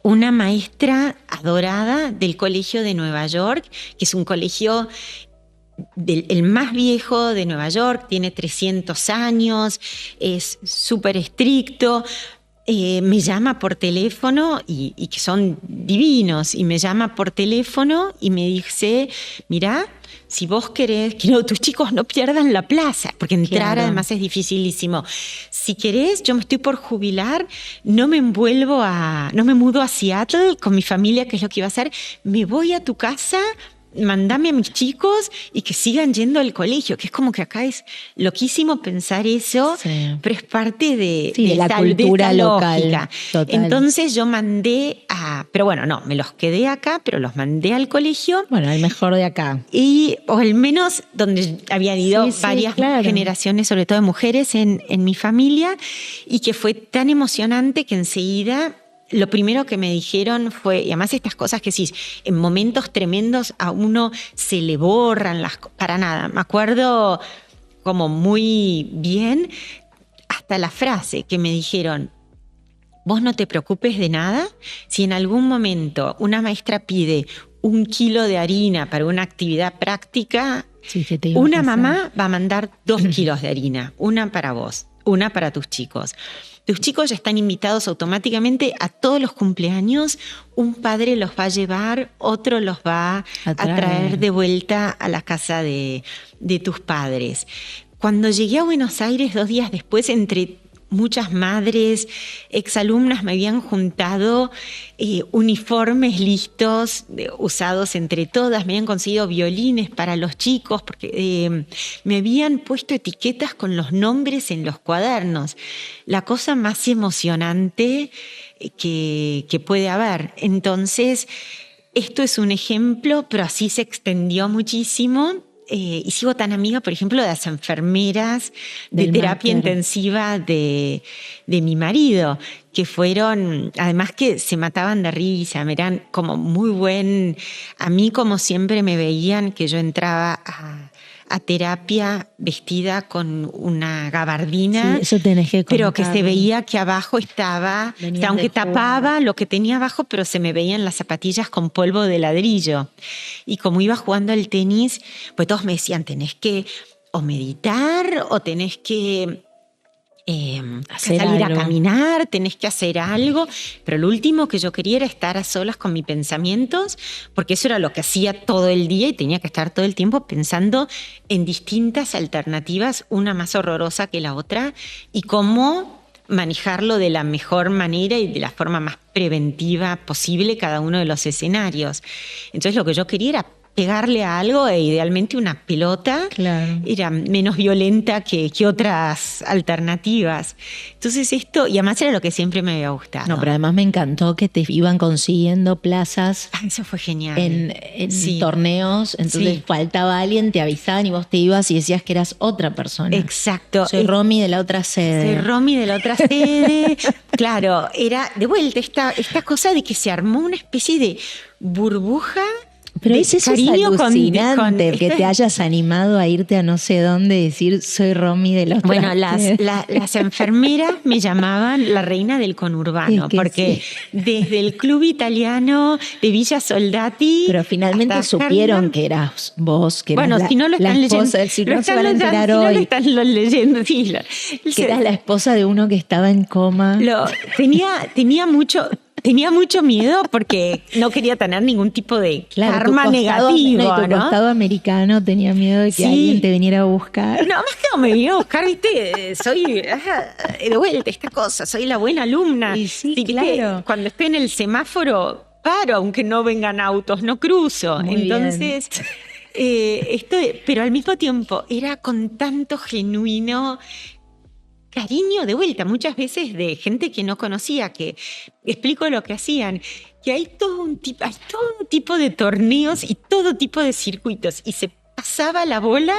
una maestra adorada del colegio de Nueva York, que es un colegio el más viejo de Nueva York, tiene 300 años, es súper estricto. Me llama por teléfono y que son divinos, y me llama por teléfono y me dice, mirá, si vos querés que tus chicos no pierdan la plaza, porque entrar además es dificilísimo. Si querés, yo me estoy por jubilar, no me mudo a Seattle con mi familia, que es lo que iba a hacer, me voy a tu casa, mandame a mis chicos y que sigan yendo al colegio, que es como que acá es loquísimo pensar eso, pero es parte de la cultura local. Total. Entonces yo mandé pero bueno, no, me los quedé acá, pero los mandé al colegio. Bueno, el mejor de acá. O al menos donde habían ido varias generaciones, sobre todo de mujeres en mi familia, y que fue tan emocionante que enseguida lo primero que me dijeron fue, y además estas cosas que sí, en momentos tremendos a uno se le borran para nada. Me acuerdo como muy bien hasta la frase que me dijeron, vos no te preocupes de nada, si en algún momento una maestra pide 1 kilo de harina para una actividad práctica, una mamá va a mandar 2 kilos de harina, una para vos, una para tus chicos. Tus chicos ya están invitados automáticamente a todos los cumpleaños. Un padre los va a llevar, otro los va a traer de vuelta a la casa de tus padres. Cuando llegué a Buenos Aires 2 días después, entre muchas madres, exalumnas me habían juntado uniformes listos, usados entre todas, me habían conseguido violines para los chicos, porque me habían puesto etiquetas con los nombres en los cuadernos. La cosa más emocionante que puede haber. Entonces, esto es un ejemplo, pero así se extendió muchísimo. Y sigo tan amiga, por ejemplo, de las enfermeras de terapia intensiva de mi marido, que fueron, además que se mataban de risa, me eran como muy buen. A mí, como siempre, me veían que yo entraba a terapia vestida con una gabardina, sí, eso tenés que contar, pero que se veía que abajo estaba, aunque tapaba lo que tenía abajo, pero se me veían las zapatillas con polvo de ladrillo. Y como iba jugando al tenis, pues todos me decían, tenés que o meditar o tenés que salir a caminar, tenés que hacer algo, pero lo último que yo quería era estar a solas con mis pensamientos, porque eso era lo que hacía todo el día y tenía que estar todo el tiempo pensando en distintas alternativas, una más horrorosa que la otra, y cómo manejarlo de la mejor manera y de la forma más preventiva posible cada uno de los escenarios. Entonces lo que yo quería era pegarle a algo, e idealmente una pelota. Claro. Era menos violenta que otras alternativas. Entonces esto, y además era lo que siempre me había gustado. No, pero además me encantó que te iban consiguiendo plazas. Eso fue genial. En torneos, entonces faltaba alguien, te avisaban y vos te ibas y decías que eras otra persona. Exacto. Soy Romy de la otra sede. Soy Romy de la otra sede. Claro, era de vuelta esta cosa de que se armó una especie de burbuja. Pero eso es alucinante, que te hayas animado a irte a no sé dónde y decir soy Romy de la otra Bueno, las enfermeras me llamaban la reina del conurbano, porque desde el club italiano de Villa Soldati. Pero finalmente supieron que eras vos, que bueno, eras si no lo están leyendo, si no se van a enterar hoy. Si no lo están leyendo, sí. Que eras la esposa de uno que estaba en coma. Tenía mucho miedo porque no quería tener ningún tipo de karma negativo. No, y tu costado americano tenía miedo de que alguien te viniera a buscar. No, más que no me viniera a buscar, ¿viste? Soy, de vuelta, esta cosa, soy la buena alumna. Y sí, claro. Cuando estoy en el semáforo, paro, aunque no vengan autos, no cruzo. Muy Entonces, pero al mismo tiempo era con tanto genuino cariño de vuelta, muchas veces de gente que no conocía, que explico lo que hacían, que hay todo un tipo de torneos y todo tipo de circuitos, y se pasaba la bola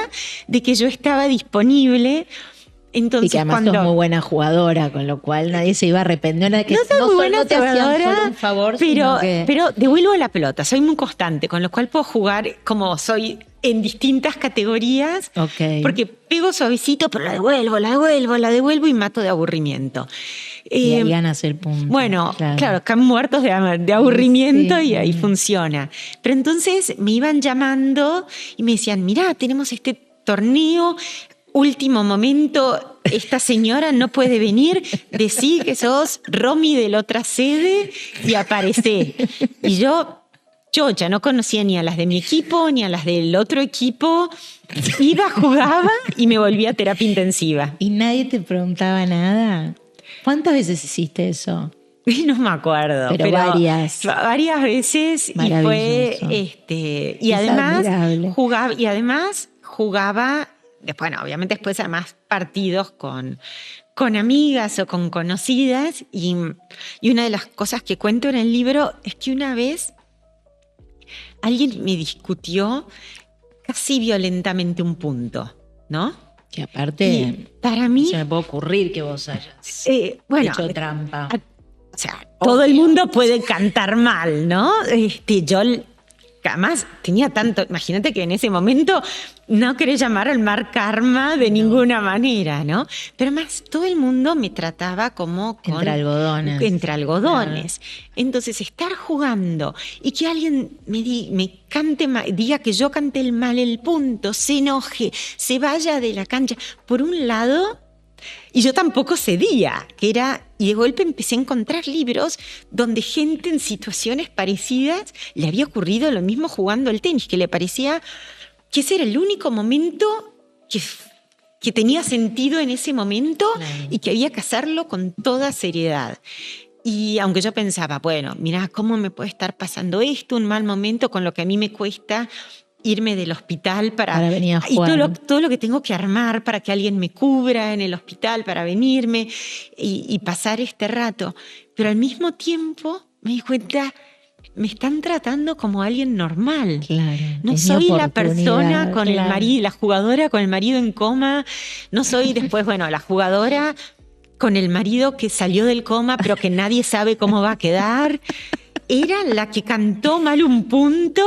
de que yo estaba disponible. Entonces, y que además sos muy buena jugadora, con lo cual nadie se iba a arrepentir. No soy muy buena jugadora, un favor, pero devuelvo la pelota, soy muy constante, con lo cual puedo jugar como soy en distintas categorías, porque pego suavecito, pero la devuelvo y mato de aburrimiento. Y ahí ganas el punto. Bueno, claro, caen muertos de aburrimiento, y ahí funciona. Pero entonces me iban llamando y me decían, mirá, tenemos este torneo, último momento, esta señora no puede venir, decí que sos Romy de la otra sede y aparecé. Y yo ya no conocía ni a las de mi equipo ni a las del otro equipo. Iba, jugaba y me volvía a terapia intensiva. ¿Y nadie te preguntaba nada? ¿Cuántas veces hiciste eso? No me acuerdo. Pero varias. Varias veces. Y fue. Y además jugaba. Bueno, obviamente después además partidos con amigas o con conocidas. Y una de las cosas que cuento en el libro es que una vez alguien me discutió casi violentamente un punto, ¿no? Que aparte, para mí, se me puede ocurrir que vos hayas hecho trampa. O sea, todo el mundo puede cantar mal, ¿no? Yo además tenía tanto, imagínate que en ese momento no querés llamar al mar karma de ninguna manera, ¿no? Pero más todo el mundo me trataba como entre algodones. Claro. Entonces estar jugando y que alguien me cante mal, diga que yo canté mal el punto, se enoje, se vaya de la cancha, por un lado. Y yo tampoco cedía, y de golpe empecé a encontrar libros donde gente en situaciones parecidas le había ocurrido lo mismo jugando al tenis, que le parecía que ese era el único momento que tenía sentido en ese momento, claro, y que había que hacerlo con toda seriedad. Y aunque yo pensaba, bueno, mirá, ¿cómo me puede estar pasando esto, un mal momento, con lo que a mí me cuesta irme del hospital para venir a jugar, y todo lo que tengo que armar para que alguien me cubra en el hospital para venirme y pasar este rato. Pero al mismo tiempo me di cuenta, me están tratando como alguien normal. Claro, no soy la persona con el marido, la jugadora con el marido en coma, no soy después, la jugadora con el marido que salió del coma pero que nadie sabe cómo va a quedar. Era la que cantó mal un punto.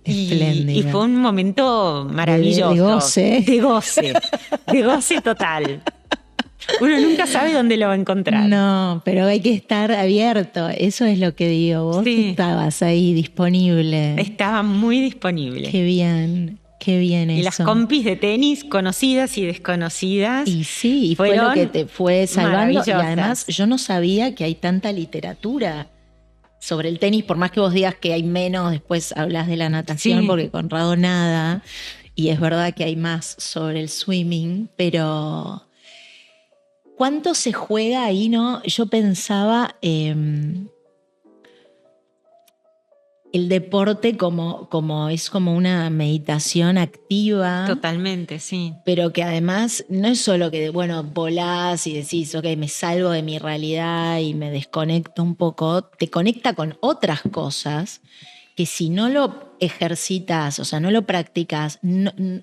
Y fue un momento maravilloso. De goce total. Uno nunca sabe dónde lo va a encontrar. No, pero hay que estar abierto. Eso es lo que digo. Vos estabas ahí disponible. Estaba muy disponible. Qué bien eso. Y las compis de tenis, conocidas y desconocidas. Y sí, y fue lo que te fue salvando. Y además yo no sabía que hay tanta literatura sobre el tenis, por más que vos digas que hay menos, después hablas de la natación, porque Conrado nada, y es verdad que hay más sobre el swimming, pero ¿Cuánto se juega ahí, no? Yo pensaba el deporte como es como una meditación activa. Totalmente, sí. Pero que además no es solo que, bueno, volás y decís, ok, me salgo de mi realidad y me desconecto un poco. Te conecta con otras cosas que si no lo ejercitas, o sea, no lo practicas,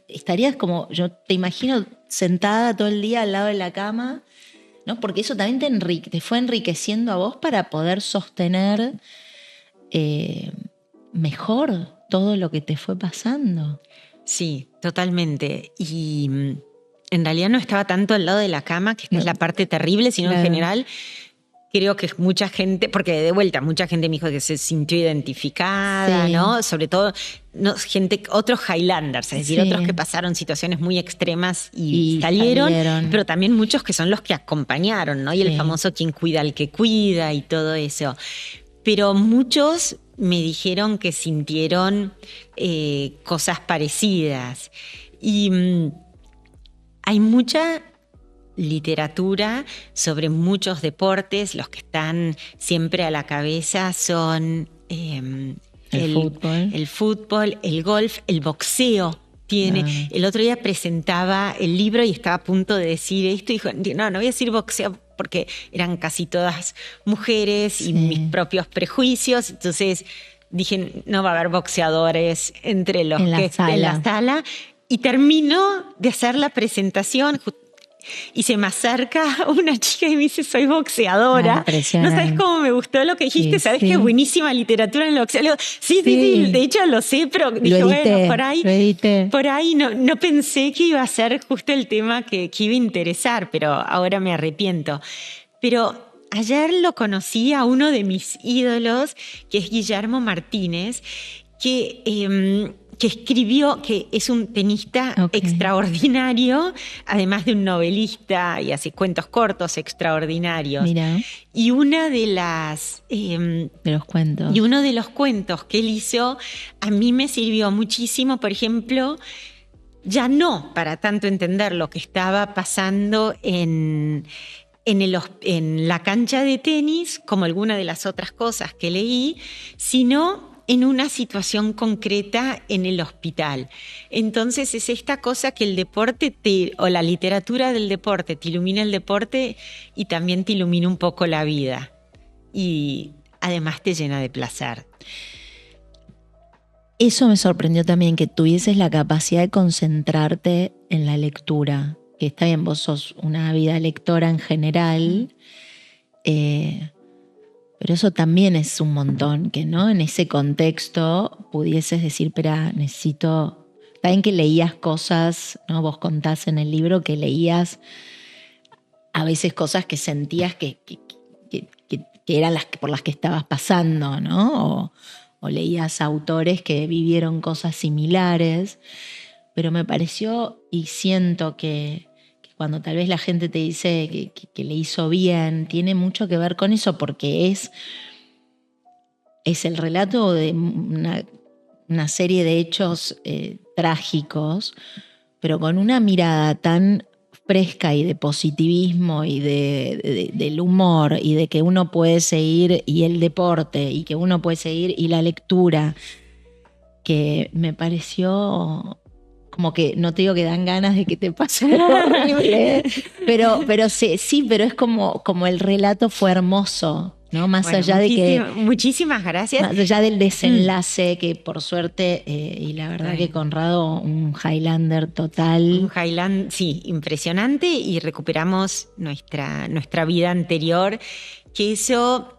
estarías como, yo te imagino sentada todo el día al lado de la cama, ¿no? Porque eso también te fue enriqueciendo a vos para poder sostener mejor todo lo que te fue pasando. Sí, totalmente. Y en realidad no estaba tanto al lado de la cama, que es la parte terrible, sino en general creo que mucha gente, porque de vuelta mucha gente me dijo que se sintió identificada, sí, ¿no? Sobre todo otros Highlanders, es decir, otros que pasaron situaciones muy extremas y salieron, pero también muchos que son los que acompañaron, ¿no? Y el famoso quien cuida al que cuida y todo eso. Pero muchos me dijeron que sintieron cosas parecidas. Y hay mucha literatura sobre muchos deportes. Los que están siempre a la cabeza son el fútbol, el golf, el boxeo. El otro día presentaba el libro y estaba a punto de decir esto y dijo, no voy a decir boxeo porque eran casi todas mujeres y mis propios prejuicios. Entonces dije, no va a haber boxeadores entre los en la sala. Y termino de hacer la presentación y se me acerca una chica y me dice, soy boxeadora. No sabes cómo me gustó lo que dijiste, sabes que es buenísima literatura en el boxeo. Le digo, sí, de hecho lo sé, pero dije, bueno, por ahí no pensé que iba a ser justo el tema que iba a interesar, pero ahora me arrepiento. Pero ayer lo conocí a uno de mis ídolos, que es Guillermo Martínez, que escribió, que es un tenista extraordinario, además de un novelista y hace cuentos cortos extraordinarios. Mira. Y una de las de los cuentos. Y uno de los cuentos que él hizo a mí me sirvió muchísimo, por ejemplo, ya no para tanto entender lo que estaba pasando en la cancha de tenis, como alguna de las otras cosas que leí, sino en una situación concreta en el hospital. Entonces es esta cosa que el deporte o la literatura del deporte te ilumina el deporte y también te ilumina un poco la vida. Y además te llena de placer. Eso me sorprendió también, que tuvieses la capacidad de concentrarte en la lectura. Que está bien, vos sos una ávida lectora en general, pero eso también es un montón, que no en ese contexto pudieses decir, espera, necesito... También que leías cosas, ¿no? Vos contás en el libro que leías a veces cosas que sentías que eran las por las que estabas pasando, ¿no? O leías autores que vivieron cosas similares, pero me pareció y siento que cuando tal vez la gente te dice que le hizo bien, tiene mucho que ver con eso, porque es el relato de una serie de hechos trágicos, pero con una mirada tan fresca y de positivismo y del humor y de que uno puede seguir, y el deporte, y que uno puede seguir, y la lectura, que me pareció... Como que no te digo que dan ganas de que te pase algo horrible, pero sí, pero es como el relato fue hermoso, ¿no? Más allá de que... Muchísimas gracias. Más allá del desenlace, que por suerte, y la verdad que Conrado, un Highlander total. Un Highlander, sí, impresionante, y recuperamos nuestra vida anterior, que eso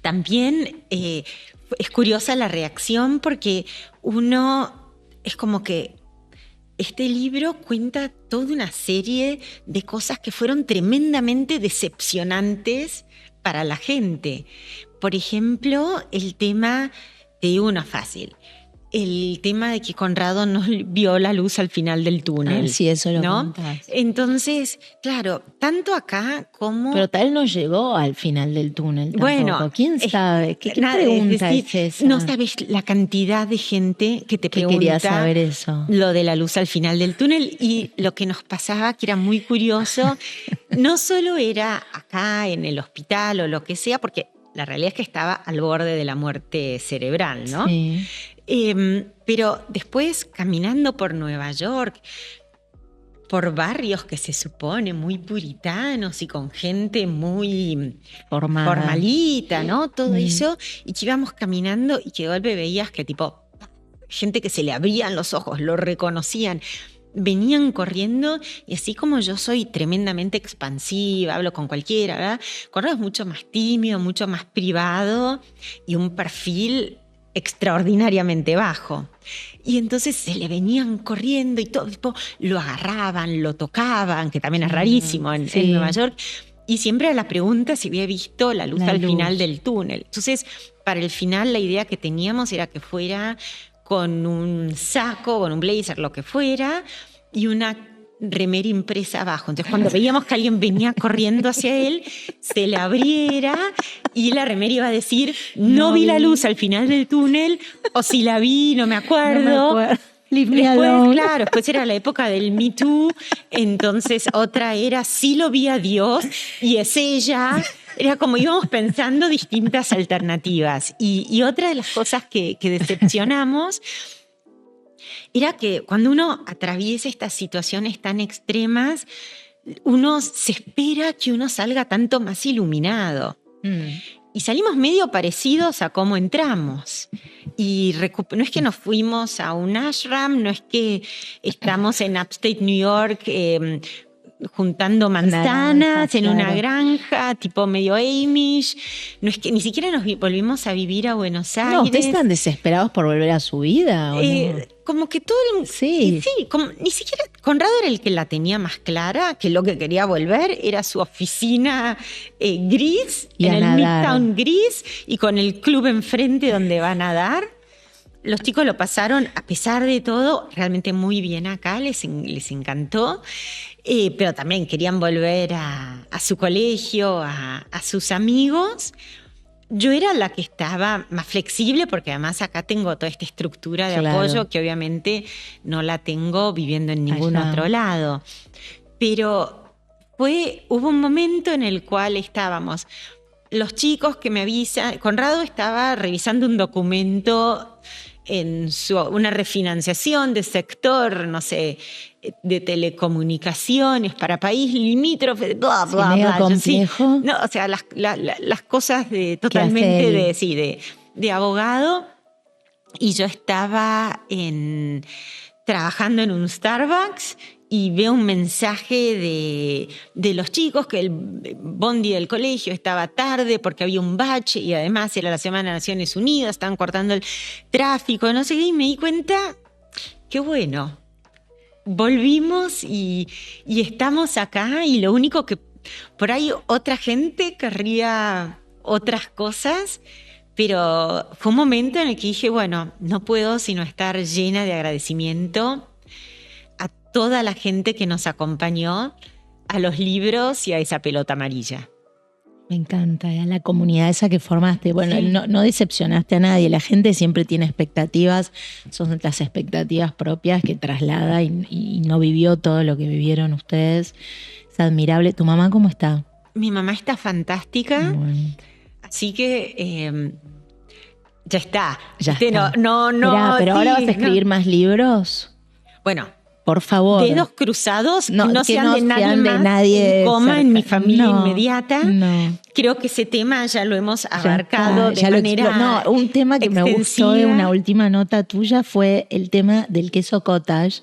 también es curiosa la reacción, porque uno es como que este libro cuenta toda una serie de cosas que fueron tremendamente decepcionantes para la gente. Por ejemplo, el tema de uno fácil. el tema de que Conrado no vio la luz al final del túnel. Sí, eso lo ¿no? contás. Entonces, claro, tanto acá como... Pero tal vez no llegó al final del túnel tampoco. Bueno, ¿Quién sabe? ¿Qué pregunta es esa? No sabes la cantidad de gente que te pregunta quería saber eso. Lo de la luz al final del túnel, y lo que nos pasaba, que era muy curioso, no solo era acá en el hospital o lo que sea, porque la realidad es que estaba al borde de la muerte cerebral, ¿no? Sí. Pero después, caminando por Nueva York, por barrios que se supone muy puritanos y con gente muy formalita, ¿no? Todo eso, y que íbamos caminando y que de golpe veías que tipo, gente que se le abrían los ojos, lo reconocían, venían corriendo, y así como yo soy tremendamente expansiva, hablo con cualquiera, ¿verdad? Conrado es mucho más tímido, mucho más privado y un perfil extraordinariamente bajo. Y entonces se le venían corriendo y todo, tipo, lo agarraban, lo tocaban, que también es rarísimo en Nueva York. Y siempre a la pregunta si había visto la luz al final del túnel. Entonces, para el final, la idea que teníamos era que fuera con un saco, con un blazer, lo que fuera, y una remera impresa abajo. Entonces, cuando veíamos que alguien venía corriendo hacia él, se le abriera y la remera iba a decir, no vi la luz al final del túnel, o si la vi, no me acuerdo. Después era la época del Me Too, entonces otra era, sí lo vi a Dios y es ella. Era como íbamos pensando distintas alternativas. Y otra de las cosas que decepcionamos era que cuando uno atraviesa estas situaciones tan extremas, uno se espera que uno salga tanto más iluminado. Y salimos medio parecidos a cómo entramos. Y no es que nos fuimos a un ashram, no es que estamos en Upstate New York juntando manzanas en una granja, tipo medio Amish. No es que ni siquiera nos volvimos a vivir a Buenos Aires. No, ¿ustedes están desesperados por volver a su vida? ¿O no? Como que todo el... Sí, ni siquiera... Conrado era el que la tenía más clara, que lo que quería volver era su oficina gris, y en el Midtown gris, y con el club enfrente donde va a nadar. Los chicos lo pasaron, a pesar de todo, realmente muy bien acá, les encantó. Pero también querían volver a su colegio, a sus amigos. Yo era la que estaba más flexible, porque además acá tengo toda esta estructura de apoyo que obviamente no la tengo viviendo en ningún otro lado. Pero hubo un momento en el cual estábamos, los chicos que me avisan, Conrado estaba revisando un documento en una refinanciación de sector, no sé, de telecomunicaciones para país limítrofe, bla, bla, bla. Complejo. No, o sea, las cosas totalmente de abogado. Y yo estaba trabajando en un Starbucks y veo un mensaje de los chicos que el bondi del colegio estaba tarde porque había un bache y además era la Semana de Naciones Unidas, estaban cortando el tráfico, no sé qué, y me di cuenta, qué bueno, volvimos y estamos acá, y lo único que por ahí otra gente querría otras cosas, pero fue un momento en el que dije, bueno, no puedo sino estar llena de agradecimiento a toda la gente que nos acompañó, a los libros y a esa pelota amarilla. Me encanta, a la comunidad esa que formaste. Bueno, no decepcionaste a nadie, la gente siempre tiene expectativas, son las expectativas propias que traslada y no vivió todo lo que vivieron ustedes. Es admirable. ¿Tu mamá cómo está? Mi mamá está fantástica, así que ya está. Ya está. No. Mirá, pero ahora vas a escribir más libros. Bueno, por favor. Dedos cruzados, no sean de nadie en coma cerca. En mi familia inmediata. No. Creo que ese tema ya lo hemos abarcado de manera un tema que extensiva. Me gustó de una última nota tuya fue el tema del queso cottage.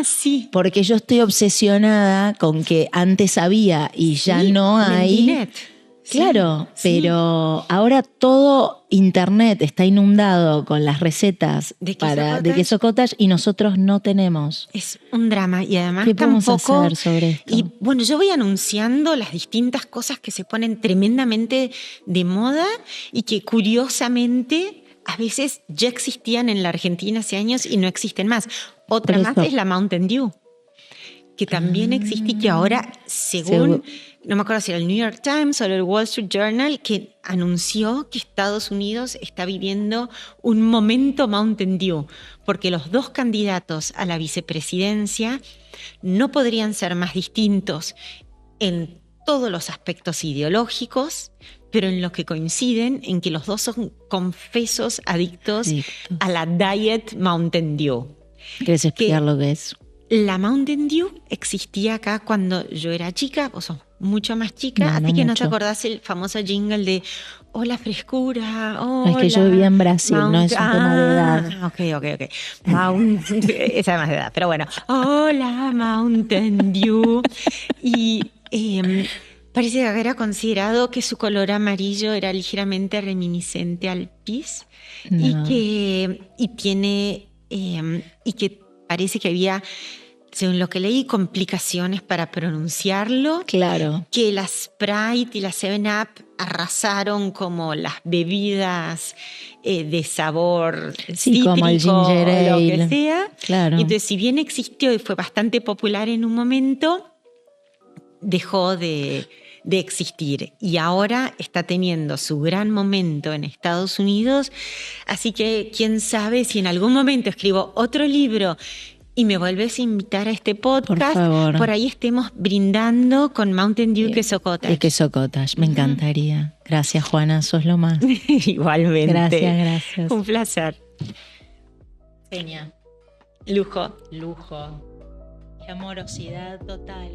Sí. Porque yo estoy obsesionada con que antes había y ya no hay. Mendinet. Claro, pero ahora todo internet está inundado con las recetas de queso cottage y nosotros no tenemos. Es un drama, y además ¿qué podemos hacer sobre esto? Y bueno, yo voy anunciando las distintas cosas que se ponen tremendamente de moda y que curiosamente a veces ya existían en la Argentina hace años y no existen más. Otra más es la Mountain Dew, que también existe y que ahora, según, no me acuerdo si era el New York Times o el Wall Street Journal, que anunció que Estados Unidos está viviendo un momento Mountain Dew, porque los dos candidatos a la vicepresidencia no podrían ser más distintos en todos los aspectos ideológicos, pero en lo que coinciden en que los dos son confesos adictos a la Diet Mountain Dew. ¿Quieres explicar lo que es? La Mountain Dew existía acá cuando yo era chica, vos sos mucho más chica, así que no te acordás el famoso jingle de hola frescura, hola. Es que yo vivía en Brasil, no es un tema de edad. Ok. Esa es más de edad, pero bueno. Hola Mountain Dew. Y parece que era considerado que su color amarillo era ligeramente reminiscente al pis y que parece que había, según lo que leí, complicaciones para pronunciarlo. Claro. Que la Sprite y la 7-Up arrasaron como las bebidas de sabor cítrico, como el ginger ale, o lo que sea. Claro. Y entonces, si bien existió y fue bastante popular en un momento, dejó de existir y ahora está teniendo su gran momento en Estados Unidos, así que quién sabe si en algún momento escribo otro libro y me vuelves a invitar a este podcast, por ahí estemos brindando con Mountain Dew Queso Cottage. Queso Cottage, me encantaría. Gracias, Juana, sos lo más. Igualmente. Gracias. Un placer. Genia. Lujo. Qué amorosidad total.